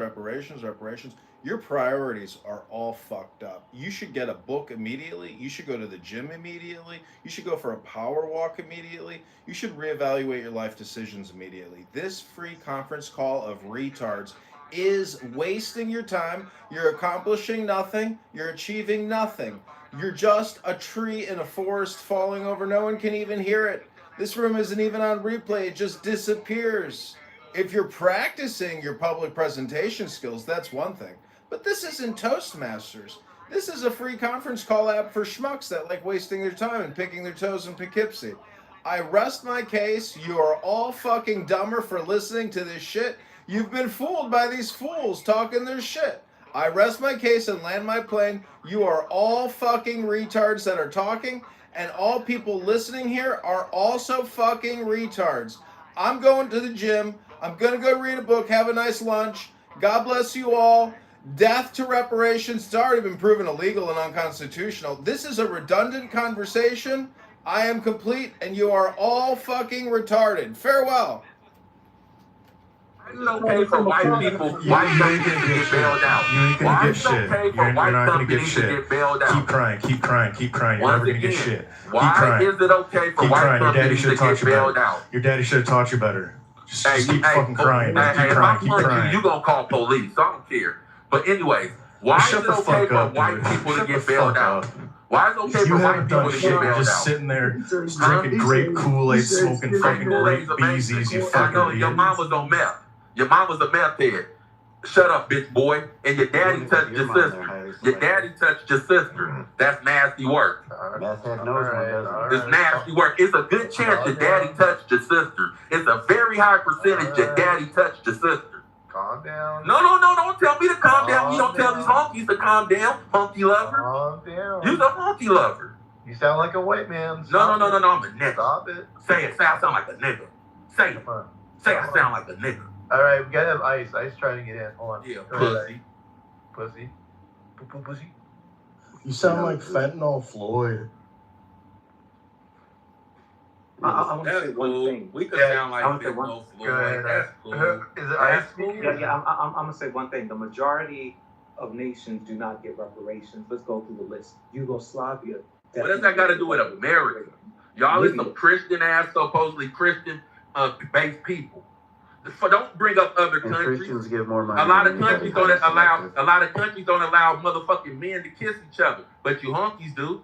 your priorities are all fucked up. You should get a book immediately. You should go to the gym immediately. You should go for a power walk immediately. You should reevaluate your life decisions immediately. This free conference call of retards is wasting your time. You're accomplishing nothing. You're achieving nothing. You're just a tree in a forest falling over. No one can even hear it. This room isn't even on replay. It just disappears. If you're practicing your public presentation skills, that's one thing. But this isn't Toastmasters. This is a free conference call app for schmucks that like wasting their time and picking their toes in Poughkeepsie. I rest my case. You are all fucking dumber for listening to this shit. You've been fooled by these fools talking their shit. I rest my case and land my plane. You are all fucking retards that are talking, and all people listening here are also fucking retards. I'm going to the gym. I'm going to go read a book, have a nice lunch. God bless you all. Death to reparations. It's already been proven illegal and unconstitutional. This is a redundant conversation. I am complete, and you are all fucking retarded. Farewell. It's okay for white people to get bailed out. You ain't gonna get shit. You're not gonna get shit. Keep crying. You're never gonna get shit. Why is it okay for white companies to get bailed out? Your daddy should have taught you better. Just keep fucking crying. Keep crying. You gonna call police? I don't care. But anyways, why is it okay for white people to get bailed out? Why is it okay for white people to get bailed out? You're just sitting there drinking grape Kool-Aid, smoking fucking grape beezies. You fucking I know your mom was on meth. Your mom was a meth head. Shut up, bitch boy. And your daddy touched your sister. Your daddy touched your sister. That's nasty work. It's nasty work. It's a good chance your daddy touched your sister. It's a very high percentage your daddy touched your sister. Calm down. No, don't tell me to calm down. You don't tell these honkies to calm down, hunky lover. Calm down. You're a hunky lover. You sound like a white man. No, I'm a nigga. Stop it. Say it. Say I sound like a nigga. Say it. Say I sound like a nigga. All right, we gotta have ice. Ice trying to get in. Hold on. Yeah, pussy. Pussy. You sound like Fentanyl Floyd. I want to say one thing. We could sound like Fentanyl Floyd. That's cool. Is it ice? Yeah. I'm gonna say one thing. The majority of nations do not get reparations. Let's go through the list. Yugoslavia. What does that got to do with America? Y'all is some Christian ass, supposedly Christian based people. Don't bring up other countries. Christians give more money. A lot of countries don't allow motherfucking men to kiss each other, but you honkies do.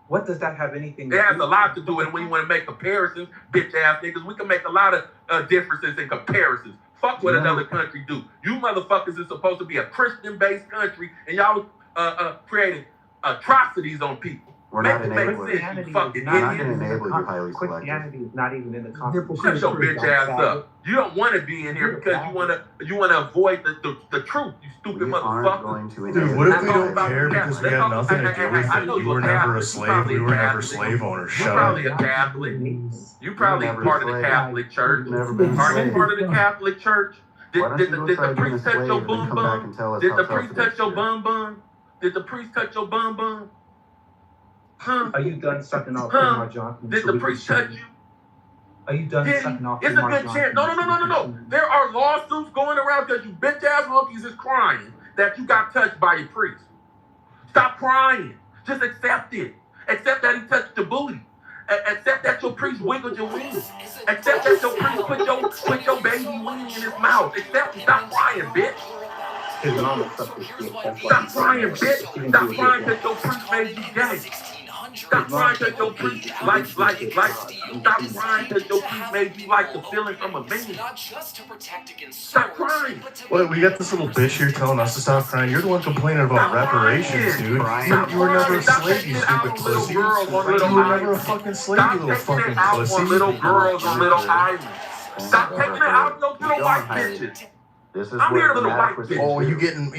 What does that have anything to do? It do? has a lot to do with it when you want to make comparisons, bitch ass niggas. We can make a lot of differences in comparisons. Fuck what another country do. You motherfuckers is supposed to be a Christian-based country, and y'all creating atrocities on people. We're not enabled. You fucking not going to enable you highly selective. Christianity is not even in the Constitution. Shut your bitch ass up. You don't want to be in here because you want to avoid the truth, you stupid motherfucker. Dude, what if we don't care because we had nothing to do with it? You were never a slave. We were never slave owners. Shut up. You're probably a Catholic. You probably part of the Catholic Church. Are you part of the Catholic Church? Did the priest touch your bum bum? Did the priest touch your bum bum? Did the priest touch your bum bum? Huh? Are you done sucking off Mark Johnson? Did the priest touch you? Are you done sucking off It's a good chance. No. There are lawsuits going around because you bitch ass monkeys is crying that you got touched by your priest. Stop crying. Just accept it. Accept that he touched your booty. Accept that your priest wiggled your wings. Accept that your priest put your baby wing in his mouth. Accept it. Stop crying, bitch. Stop crying, bitch. Stop crying because your priest made you gay. Stop crying because your priest stop crying because your priest made you like the feeling from a man. Stop crying. What, we got this little bitch here telling us to stop crying. You're the one complaining about reparations, dude. You were never a slave, you stupid pussy. You were never a fucking slave, you little fucking pussy. Little girls on little islands. Stop taking it out on those little white bitches. This is I'm where here to the little white inadequacy. bitches. Oh, you getting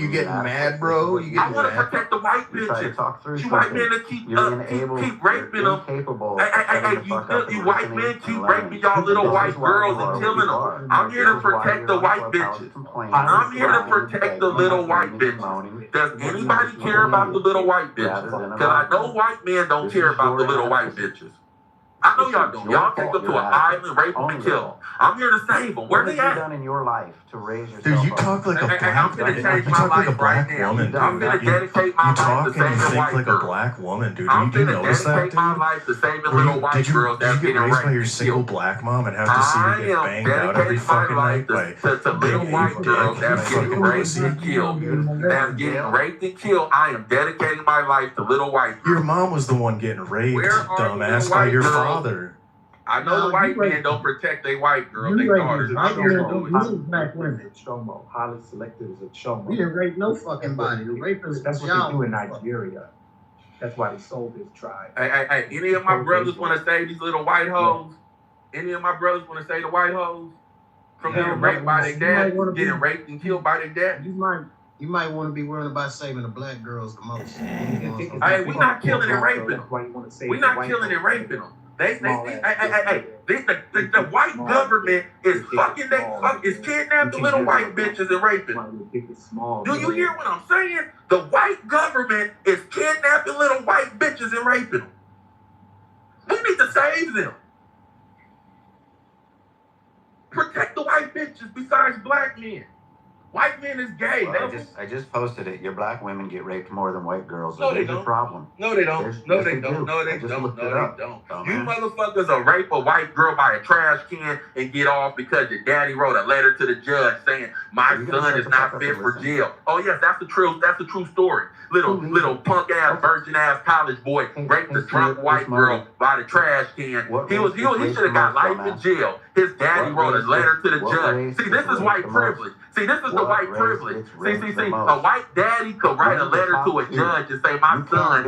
mad, bro? You I getting want to mad? protect the white You try to bitches. talk through You white something. men that keep You're unable. keep raping You're them. incapable Hey, of shutting the you fuck up and you white listening men and keep learning. raping y'all little This white is why girls you and are killing where you them. are. I'm here to This is why protect you're the on white Clubhouse bitches. complaining, I'm here to crying, protect the begging, little white complaining, and bitches. moaning. Does You're anybody just care an about the idiot little white rather bitches? than an Because I know argument. white men don't This care is about the your little white inadequacy. bitches. I know It's y'all don't. your Y'all take fault them to you're an adequate. island, rape them, Only and your kill them. fault. I'm here to save them. Where What they have you at? done in your life to raise yourself Dude, you up? talk like a I'm black. gonna You change my talk like a life right black now. woman, I'm dude. gonna dedicate my You life to talk and you saving think white like a girls. black woman, dude. I'm Do you finna notice that, dedicate my dude? life to saving Or little white girls did that's you get getting raised by raped your and single killed. black mom and have to see her I get am banged out every dedicating my fucking life night by to big little white ape girls dick? You that's getting fucking raped pussy. and killed. That's getting raped and killed. I am dedicating my life to little white girls. Your mom was the one getting raped, Where are the little dumbass, by white your girls? father. I know the white men don't protect their white girls, their daughters. I'm here to do it. Black women. Chomo, highly selected as a chomo. We didn't rape no fucking body. The rapist That's was what y'all. they do in Nigeria. That's why they sold his tribe. Hey, any of my brothers want to say these little white hoes? Any of my brothers want to say the white hoes? From getting raped by their dad, getting raped and killed by their dad? You might want to be worried about saving the black girls the most. Hey, we not killing and raping them. We not killing and raping them. The white government is is kidnapping the little white bitches and raping them. Do you hear what I'm saying? The white government is kidnapping little white bitches and raping them. We need to save them. Protect the white bitches besides black men. White men is gay. Well, I just posted it. Your black women get raped more than white girls. No, they There's don't. a problem. No, they don't. No, they don't. No, they don't. No, they don't. You motherfuckers will rape a white girl by a trash can and get off because your daddy wrote a letter to the judge saying my son is not fit for jail. Oh yes, that's the truth. That's the true story. Little punk ass virgin ass college boy raped a drunk white girl by the trash can. He should have got life in jail. His daddy wrote a letter to the judge. See, this is white privilege. See, this is the white privilege. See, a white daddy could write a letter to a judge and say, my son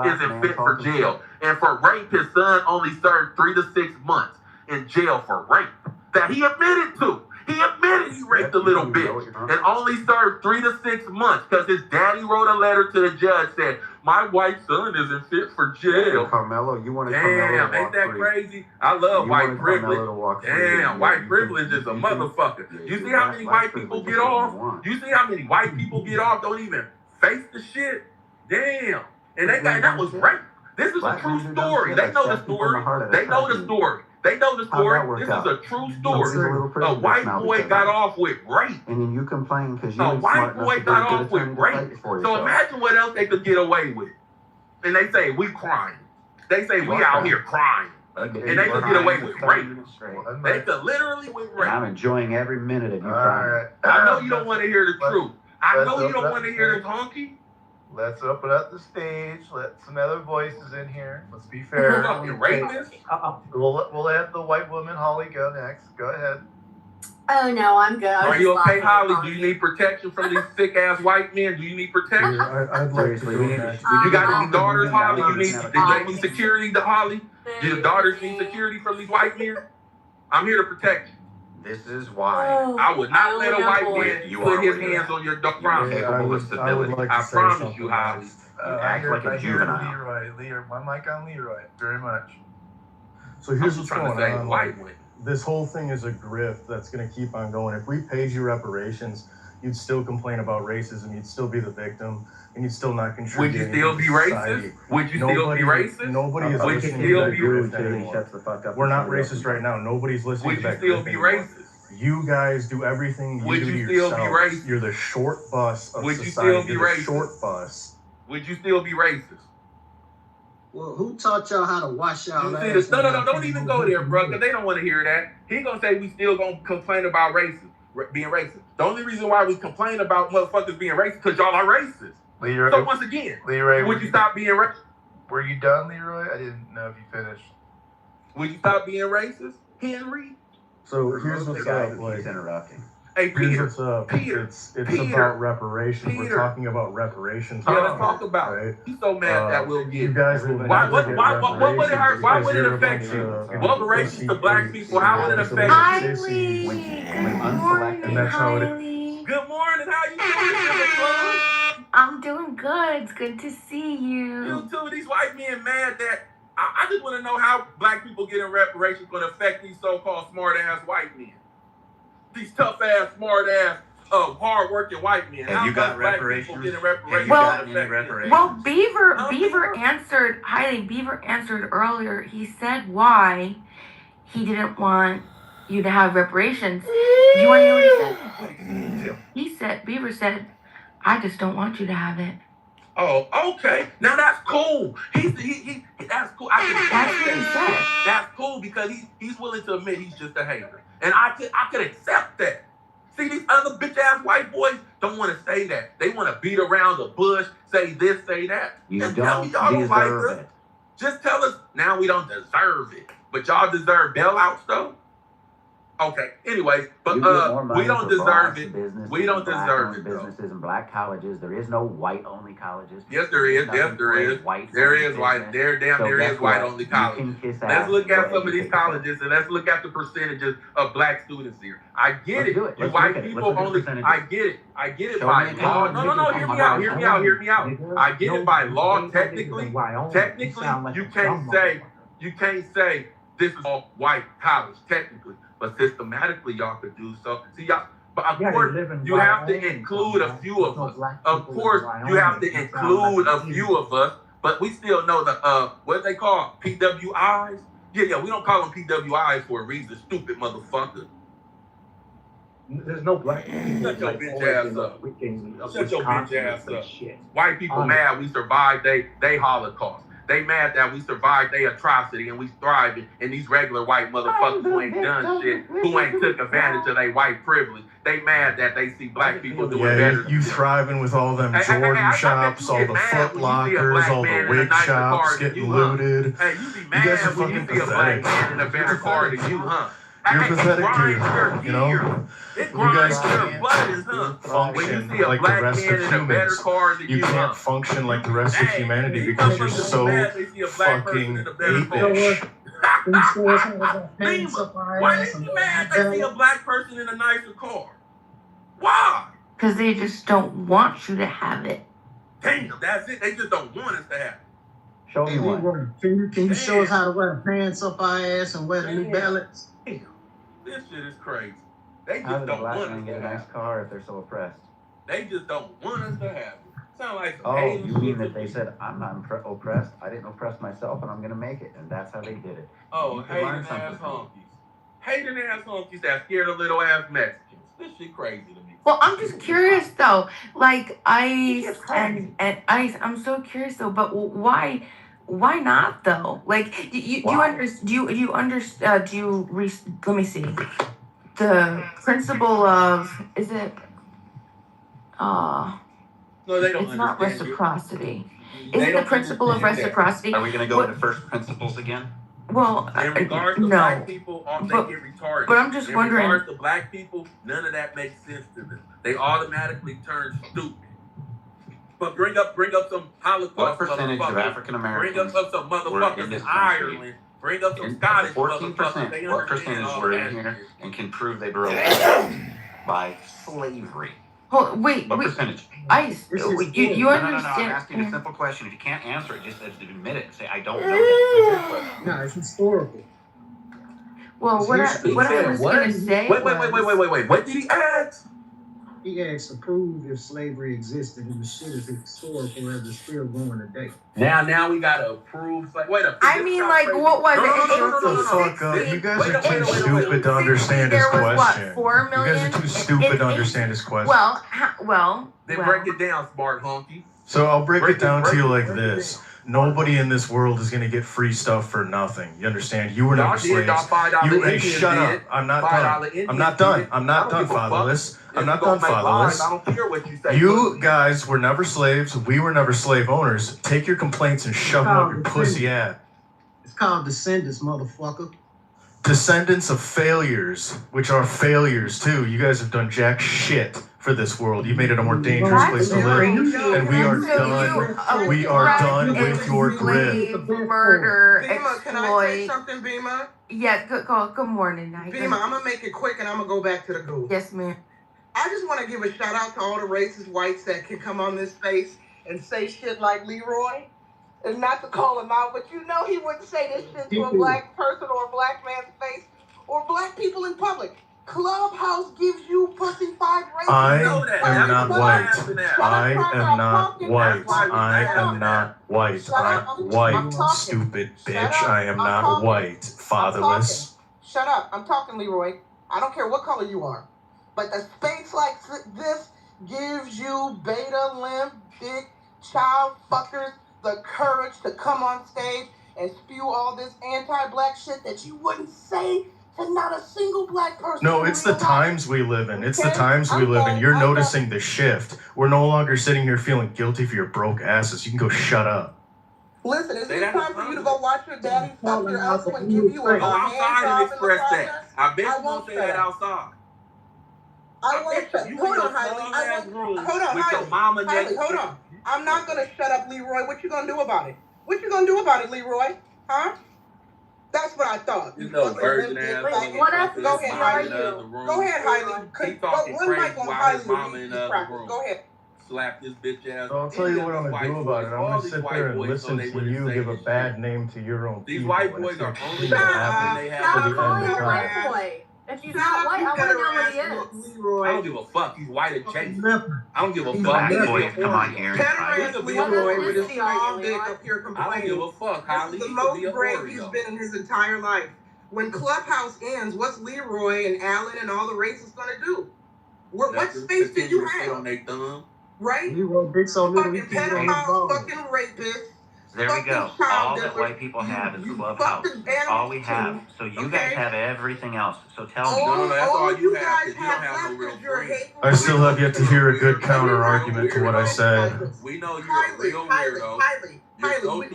isn't fit for jail. And for rape, his son only served 3 to 6 months in jail for rape that he admitted to. He admitted he raped a little bitch and only served 3 to 6 months because his daddy wrote a letter to the judge saying, my white son isn't fit for jail. Carmelo, you want to Damn, ain't that crazy? I love white privilege. Damn, white privilege is a motherfucker. You see how many white people get off? You see how many white people get off, don't even face the shit? Damn. And that was rape. This is a true story. They know the story. They know the story. They know the story. This is a true story. A white boy got off with rape. And then you complain because you A ain't white smart enough boy to get a got good off with attorney to fight rape. for So yourself. imagine what else they could get away with. And they say, we crying. They say, we out here crying. And they could get away with rape. They could literally with rape. I'm enjoying every minute of you crying. I know you don't want to hear the truth. I know you don't want to hear the honky. Let's open up the stage. Let some other voices in here. Let's be fair. Fucking rapist. We'll let the white woman Holly go next. Go ahead. Oh no, I'm good. Are you okay, Holly? Do you need protection from these sick ass white men? Do you need protection? I'd like to go next. You got any daughters, Holly? Do you need security to Holly? Do your daughters need security from these white men? I'm here to protect you. This is why. I would not let a white man put his hands on your dog. Capable of stability. I promise you, Holly. Act like a juvenile. Leroy. My mic on Leroy. Very much. So here's what's trying going to say on. white Like, women. this whole thing is a grift that's going to keep on going. If we paid you reparations, you'd still complain about racism. You'd still be the victim, and you'd still not contribute. Would you still be racist? Would you still be racist? Nobody is Would you listening still to be that grift racist? anymore. We're not racist right now. Nobody's listening Would to you that still grift be anymore. racist? You guys do everything you Would do you to still be yourself. racist? You're the short bus of Would you society. still be You're the racist? short bus. Would you still be racist? Well, who taught y'all how to wash y'all You see ass? this? No, don't even go there, bro, because they don't want to hear that. He gonna say we still gonna complain about being racist. The only reason why we complain about motherfuckers being racist because y'all are racist. Leroy, So once again, Leroy, would you stop being racist? Were you done, Leroy? I didn't know if you finished. Would you stop being racist, Henry? So here's what's up. He's interrupting. Hey, Peter. Here's what's up. Peter. It's Peter. about reparations. Peter. We're talking about reparations. Yeah, right let's now, talk about right? it. He's so mad that we'll get You guys will why never get reparations why because would it you're a affect bunch you? of Reparations to black people, how would it affect Kylie, you? good morning, And that's how it Kylie. Good morning, how you doing, Silver Plum? I'm doing good. It's good to see You you. too. These white men mad that I just want to know how black people getting reparations going to affect these so-called smart-ass white men. These tough-ass, smart-ass, hard-working white men. Have you got reparations? Well, Beaver answered, Kylie, Beaver answered earlier. He said why he didn't want you to have reparations. You want to know what he said? Beaver said, I just don't want you to have it. Oh, okay. Now that's cool. That's cool. That's what he said. That's cool because he's willing to admit he's just a hater. And I could accept that. See, these other bitch-ass white boys don't want to say that. They want to beat around the bush, say this, say that. You tell me y'all don't don't like deserve us. it. Just tell us now we don't deserve it. But y'all deserve bailouts, though? Okay. Anyways, but You get more money we don't for deserve black it. businesses We don't and black deserve owned it, though. businesses and black colleges. There is no white-only colleges. Yes, there is. There's Yes, nothing there for a is. white There owned is white. business. There So is guess white what? only You colleges. can kiss Let's ass look and at go some of educate these yourself. colleges and let's look at the percentages of black students here. I get Let's it. do it. You Let's white look at it. people Let's look at the only. percentages. I get it. I get it Show by me law. a No. Hear me out. Hear me out. I get it by law. Technically, you can't say this is all white college. Technically, but systematically, y'all could do so. See, y'all. But of course, you have to include a few of us. Of course, you have to include a few of us. But we still know the what they call PWIs. Yeah. We don't call them PWIs for a reason. Stupid motherfucker. There's no black people. Shut your bitch ass up. Shut your bitch ass up. Shit. White people mad we survived they Holocaust. They mad that we survived they atrocity and we thriving, and these regular white motherfuckers who ain't done shit, who ain't took advantage of their white privilege. They mad that they see black people doing better. You thriving with all them Jordan shops, all the Foot Lockers, all the wig shops getting looted. Hey, you be You guys mad are when you fucking see a black pathetic. man in a better car than you, huh? You're a It pathetic grinds dude, your you know? gears. It You grinds guys your can't buttons, huh? When you function see a like the black rest man of in a better humans. car than You you, huh? can't function like the rest of Hey, humanity these because you're motherfuckers so mad they see a black person fucking in a better car. apish. Why is he mad they see a black person in a nicer car? Why? Because they just don't want you to have it. Damn, that's it. They just don't want us to have it. Show Hey, Leroy, can you show us how to wear pants up our ass and wear the new ballots? This shit is crazy. They How just does a don't black want man us get to a have nice it. car if they're so oppressed? They just don't want us to have it. Sound like some Oh, hating you mean shit. that they said, I'm not oppressed, I didn't oppress myself, and I'm going to make it, and that's how they did it. Oh, You can hating learn ass something from honkies. Hating ass honkies that scared of little ass Mexicans. This shit crazy to me. Well, I'm just curious though. Like I'm so curious though. But why not though? Like do you let me see. The principle of is it? No, they don't It's not understand you. reciprocity. They Is it the don't principle of understand that. reciprocity? Are we going to go into first principles again? Well, In regards to no. black people, they But- get retarded. but I'm just in wondering- In regards to black people, none of that makes sense to them. They automatically turn stupid. But bring up some Holocaust. What percentage of motherfuckers. African Americans Bring up some were in motherfuckers this in country? Ireland. Bring up some Scottish 14%. motherfuckers. They What understand percentage all were that in here shit. and can prove they were oppressed by slavery? Wait. What percentage? You No, understand? I'm asking a simple question. If you can't answer it, just admit it and say, I don't know that. No, it's historical. Well, what I was gonna say. Wait. What did he ask? He asked to prove if slavery existed, and the shit is historical as it's still going today. Now we gotta approve. Wait a I mean, like, what was it? Shut the fuck up. You guys are too stupid to understand his There was question. what, 4 You million? guys are too stupid to understand his question. Well. Then break it down, smart honky. So I'll break it down to you like break it this. Nobody in this world is going to get free stuff for nothing. You understand? You were Y'all never did, slaves. y'all $5 Hey, Indians shut did. up. I'm not $5 done. Indians I'm not done. did. I'm not I done, don't give a fuck. fatherless. I'm If not you gonna done, make lies, fatherless. I don't care what you say. You guys were never slaves. We were never slave owners. Take your complaints and shove them up your pussy ass. It's called descendants, motherfucker. descendants of failures, which are failures too. You guys have done jack shit for this world. You made it a more dangerous place to live, and we are done. We are done with your grip. Murder, Bima, can I say exploit. something, Bima? Yes, good morning, Night. Bima, I'm gonna make it quick and I'm gonna go back to the goo. Yes, ma'am. I just want to give a shout out to all the racist whites that can come on this space and say shit like Leroy. And not to call him out, but you know he wouldn't say this shit to a black person or a black man's face or black people in public. Clubhouse gives you pussy-fied racism. I am not white. I am not white. I am not white. I'm white, stupid bitch. I am not white. Fatherless. Shut up. I'm talking, Leroy. I don't care what color you are. But the space like this gives you beta, limp, dick, child fuckers the courage to come on stage and spew all this anti-black shit that you wouldn't say to not a single black person. No, it's the times we live in. It's the times we live in. You're noticing the shift. We're no longer sitting here feeling guilty for your broke asses. You can go shut up. Listen, is it time for you to go watch your daddy fuck your uncle and give you a Go outside and express that. I bet you I won't say that outside. I won't shut. Hold on, Hailey. Hold on, Hailey. Hold on. I'm not gonna shut up, Leroy. What you gonna do about it? What you gonna do about it, Leroy? Huh? That's what I thought. You know, virgin ass. What else? Go ahead, Hailey. Go ahead, Hailey. He talking crazy while his mama Hailey. in the other room. Go ahead. Slap this bitch ass. So I'll tell you what I'm gonna do about it. I'm gonna sit there and listen to you give a bad name to your own people. These white boys are only happen when they to have the end of time. boy. If he's not white, I want to know what he is. I don't give a fuck. He's white and chased. I don't give a fuck. Black boys come on here and try. Leroy with his small dick up here I don't complaining. give a fuck. This is the most brave he's been in his entire life. When Clubhouse ends, what's Leroy and Alan and all the racists gonna do? What space do you have? On their thumb. Right? Leroy big so little he Fucking can't even pedophiles, involve. fucking rapists. There we go. All that white people have is Clubhouse. That's all we have. So you guys have everything else. So tell me. No, that's all you have. You don't have no real friends. I still have yet to hear a good counter argument to what I said. We know you're a real weirdo. Hailey,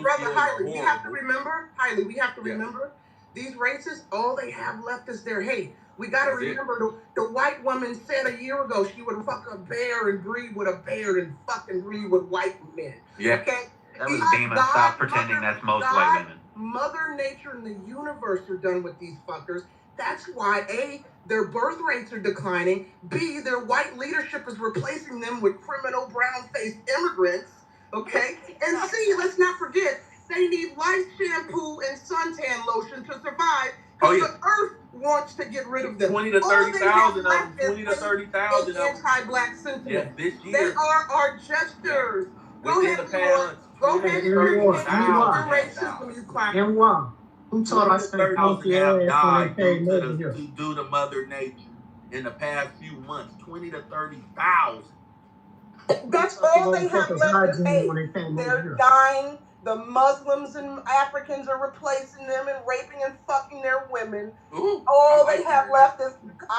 we have to remember, we have to remember, these racists, all they have left is their hate. We got to remember the white woman said a year ago she would fuck a bear and breed with a bear and fucking breed with white men. Yeah. Okay? That was Bima. Stop pretending that's most white women. Mother Nature and the universe are done with these fuckers. That's why, A, their birth rates are declining. B, their white leadership is replacing them with criminal brown-faced immigrants. Okay? And C, let's not forget, they need lice shampoo and suntan lotion to survive because the earth wants to get rid of them. 20 to 30,000 of them. 20 to 30,000 of them. Anti-black sentiment. Yes, this year. They are our jesters. Go Within ahead, the past. Go ahead and racism, you clown. And why? Who told us to have your ass when they came over died here? due to Mother Nature in the past few months. 20 to 30,000. That's all they have left is hate. They're dying. The Muslims and Africans are replacing them and raping and fucking their women. All they have left is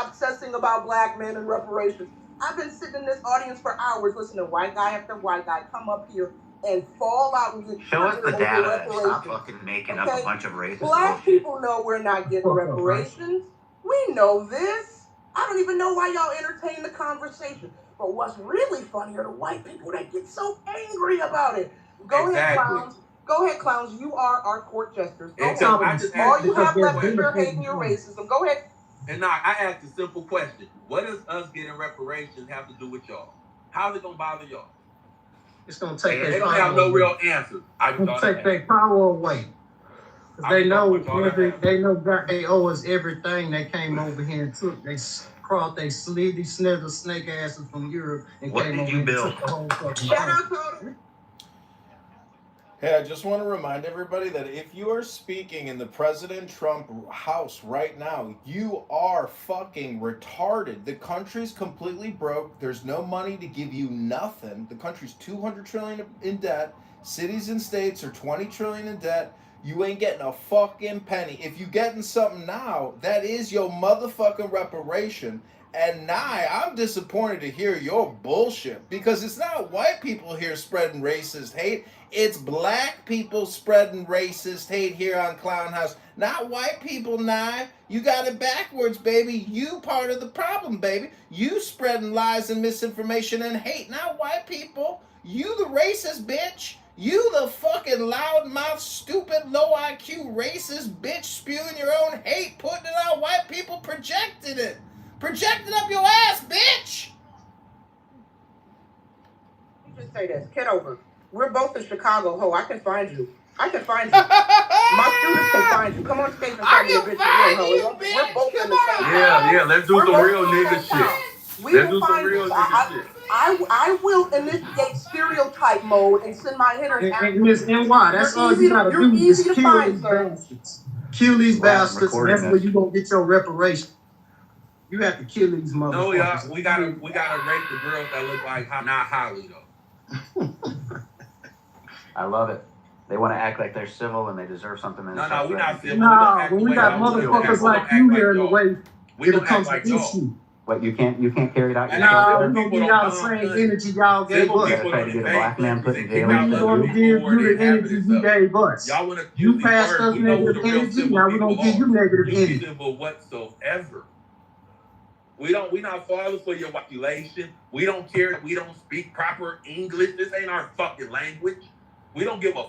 obsessing about black men and reparations. I've been sitting in this audience for hours listening to white guy after white guy come up here and fall out and get Show us the over data and stop reparations. fucking making up a bunch of racist Black bullshit. people know we're not getting reparations. We know this. I don't even know why y'all entertain the conversation. But what's really funny are the white people that get so angry about it. Go ahead, clowns. Go ahead, clowns. You are our court jesters. Go ahead. All you have left is your hate and your racism. Go ahead. And now I asked a simple question. What does us getting reparations have to do with y'all? How's it gonna bother y'all? It's gonna take They don't have no real answer. It's gonna take their power away. They know they owe us everything. They came over here and took. They crawled they slitty snither snake asses from Europe and came over and took the whole fucking Shout out to Hey, I just want to remind everybody that if you are speaking in the President Trump house right now, you are fucking retarded. The country's completely broke. There's no money to give you nothing. The country's $200 trillion in debt. Cities and states are $20 trillion in debt. You ain't getting a fucking penny. If you getting something now, that is your motherfucking reparation. And Nye, I'm disappointed to hear your bullshit because it's not white people here spreading racist hate. It's black people spreading racist hate here on Clown House. Not white people, Nye. You got it backwards, baby. You part of the problem, baby. You spreading lies and misinformation and hate. Not white people. You the racist bitch. You the fucking loudmouth, stupid, low IQ, racist bitch spewing your own hate, putting it on white people, projecting it. Project it up your ass, bitch! Let me just say this. Kitover, we're both in Chicago, ho. I can find you. My students can find you. Come on stage and tell me a bitch ho. We're both in the same Yeah, let's do some real nigga shit. Let's do some real nigga shit. I will initiate stereotype mode and send my hitters after And Miss NY, that's all you gotta do is kill these bastards. Kill these bastards, and that's where you gonna get your reparation. You have to kill these motherfuckers. No, y'all, we gotta rape the girls that look like not Holly though. I love it. They want to act like they're civil and they deserve something. No, we're not civil. Nah, when we got motherfuckers like you here in the way, it becomes an issue. What, you can't carry it out yourself? Nah, we're gonna give y'all the same energy y'all gave us. Try to get a black man put in jail. We're gonna give you the energy you gave us. You passed us negative energy, now we're gonna give you negative energy. Civil whatsoever. We not falling for your population. We don't care. We don't speak proper English. This ain't our fucking language. We don't give a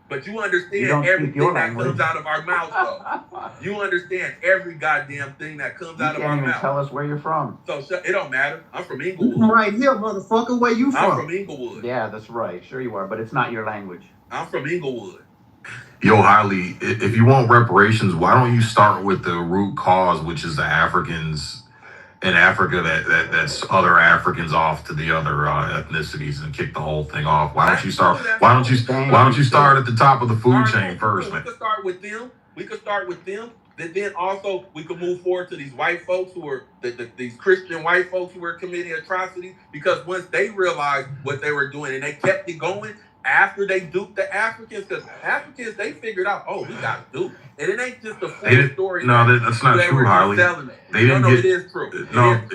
but you understand everything that comes out of our mouth, though. You understand every goddamn thing that comes out of our mouth. You can't even tell us where you're from. So it don't matter. I'm from Inglewood. Right here, motherfucker. Where you from? I'm from Inglewood. Yeah, that's right. Sure you are, but it's not your language. I'm from Inglewood. Yo, Hailey, if you want reparations, why don't you start with the root cause, which is the Africans in Africa that's other Africans off to the other ethnicities and kick the whole thing off? Why don't you start at the top of the food chain first, man? We could start with them. Then also we could move forward to these white folks who are these Christian white folks who were committing atrocities, because once they realized what they were doing and they kept it going after they duped the Africans, because Africans, they figured out, oh, we got duped. And it ain't just a full story. No, that's not true, Harley. They didn't get. It is true.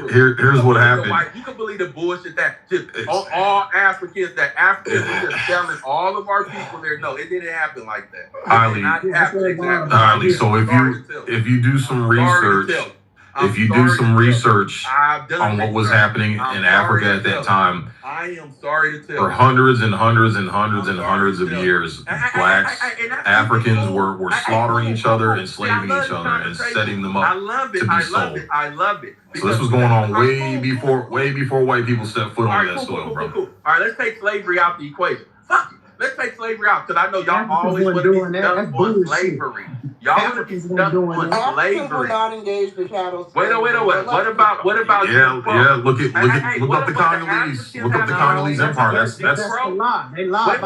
Here's what happened. You can believe the bullshit that just all Africans were just selling all of our people there. No, it didn't happen like that. Harley, so if you do some research. If you do some research on what was happening in Africa at that time, I am sorry to tell for hundreds and hundreds and hundreds and hundreds of years, blacks, Africans were slaughtering each other, enslaving each other, and setting them up to be sold. I love it. So this was going on way before white people stepped foot on that soil, bro. All right, let's take slavery out the equation. Fuck it. Let's take slavery out, because I know y'all always want to be stuck on slavery. Y'all want to be stuck on slavery. Not engaged in shadows. Wait. What about Yeah. Look up the Congolese. Look up the Congolese Empire. That's a lie. They lied.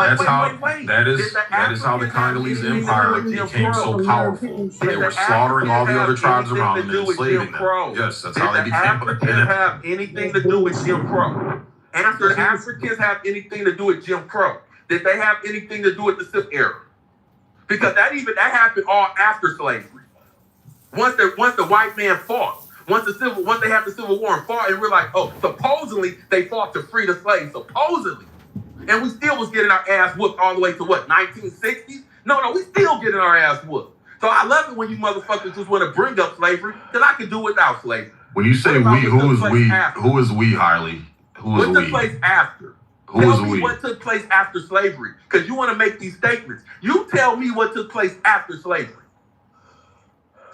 That is how the Congolese Empire became so powerful. They were slaughtering all the other tribes around them and enslaving them. Yes, that's how they became. Africans have anything to do with Jim Crow? After Africans have anything to do with Jim Crow? Did they have anything to do with the Civil Era? Because that happened all after slavery. Once the white man fought, once they had the Civil War and fought, and we're like, oh, supposedly they fought to free the slaves, supposedly, and we still was getting our ass whooped all the way to what, 1960s? No, we still getting our ass whooped. So I love it when you motherfuckers just want to bring up slavery, because I can do without slavery. When you say we, who is we, Hailey? Who is we? What took place after? Tell me what took place after slavery, because you want to make these statements. You tell me what took place after slavery.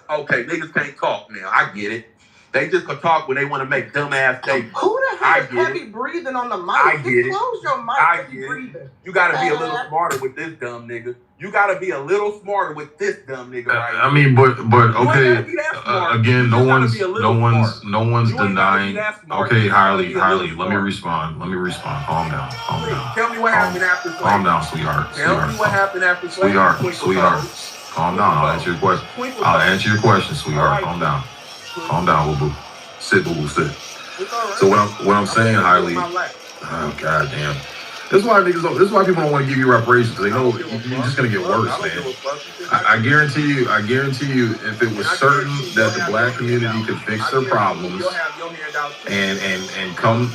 Okay, niggas can't talk now. I get it. They just can talk when they want to make dumbass statements. Who the hell is heavy breathing on the mic? I get it. Close your mic. I get it. You got to be a little smarter with this dumb nigga. You got to be a little smarter with this dumb nigga right I mean, but okay. Again, no one's denying. Okay, Hailey, let me respond. Calm down. Tell me what happened after slavery. Calm down, sweetheart. Tell me what happened after slavery. Sweetheart. Calm down. I'll answer your question. Sweetheart. Calm down, boo-boo. Sit, boo-boo, sit. So what I'm saying, Hailey, oh, goddamn. This is why niggas don't. This is why people don't want to give you reparations. They know you're just gonna get worse, man. I guarantee you. If it was certain that the black community could fix their problems and come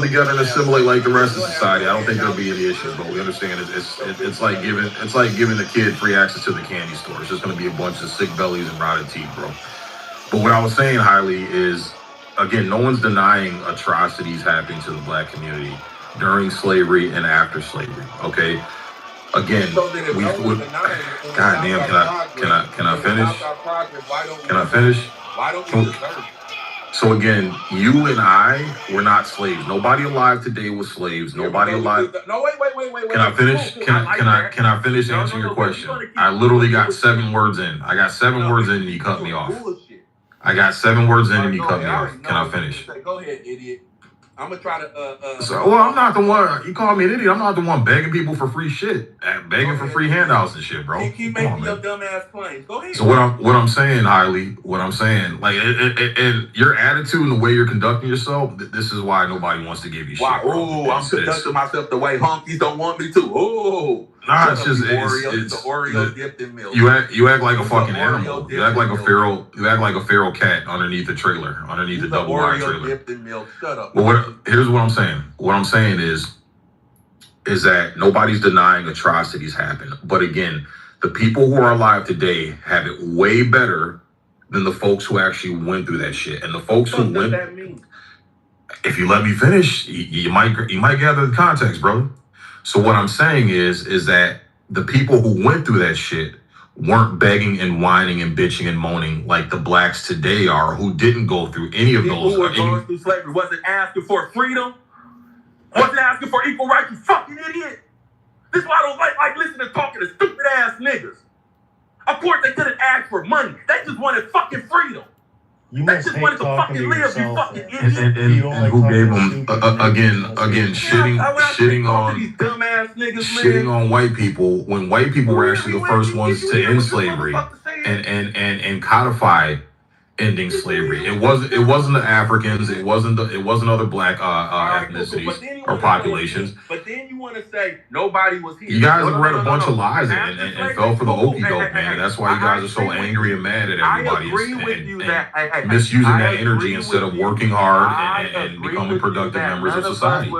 together and assimilate like the rest of society, I don't think there'll be any issues. But we understand it's like giving a kid free access to the candy store. It's just gonna be a bunch of sick bellies and rotted teeth, bro. But what I was saying, Hailey, is again, no one's denying atrocities happening to the black community during slavery and after slavery. Okay. Again, we would. God damn, can I finish? Can I finish? So again, you and I were not slaves. Nobody alive today was slaves. Nobody alive. No, wait. Can I finish? Can I finish answering your question? I literally got 7 words in. I got 7 words in and you cut me off. I got 7 words in and you cut me off. Can I finish? Go ahead, idiot. I'm gonna try to. Well, I'm not the one. You call me an idiot. I'm not the one begging people for free shit, begging for free handouts and shit, bro. Keep making your dumb ass claims. Go ahead. So what I'm saying, Hailey, like, and your attitude and the way you're conducting yourself, this is why nobody wants to give you shit. Oh, I'm conducting myself the way honkies don't want me to. Oh. Nah, it's just it's the Oreo dipped in milk. You act like a fucking animal. You act like a feral. You act like a feral cat underneath a trailer, underneath a double wide trailer. Dipped in milk. Shut up. Well, here's what I'm saying. What I'm saying is that nobody's denying atrocities happen. But again, the people who are alive today have it way better than the folks who actually went through that shit. And the folks who went. What does that mean? If you let me finish, you might gather the context, brother. So what I'm saying is that the people who went through that shit weren't begging and whining and bitching and moaning like the blacks today are, who didn't go through any of those. People who were going through slavery wasn't asking for freedom, wasn't asking for equal rights. You fucking idiot. This is why I don't like listening to talking to stupid ass niggas. Of course they couldn't ask for money. They just wanted fucking freedom. They just wanted to fucking live, you fucking idiot. And who gave them again shitting on white people when white people were actually the first ones to end slavery and codify ending slavery. It wasn't the Africans. It wasn't other black ethnicities or populations. But then you want to say nobody was here. You guys have read a bunch of lies and fell for the okie doke, man. That's why you guys are so angry and mad at everybody and misusing that energy instead of working hard and becoming productive members of society.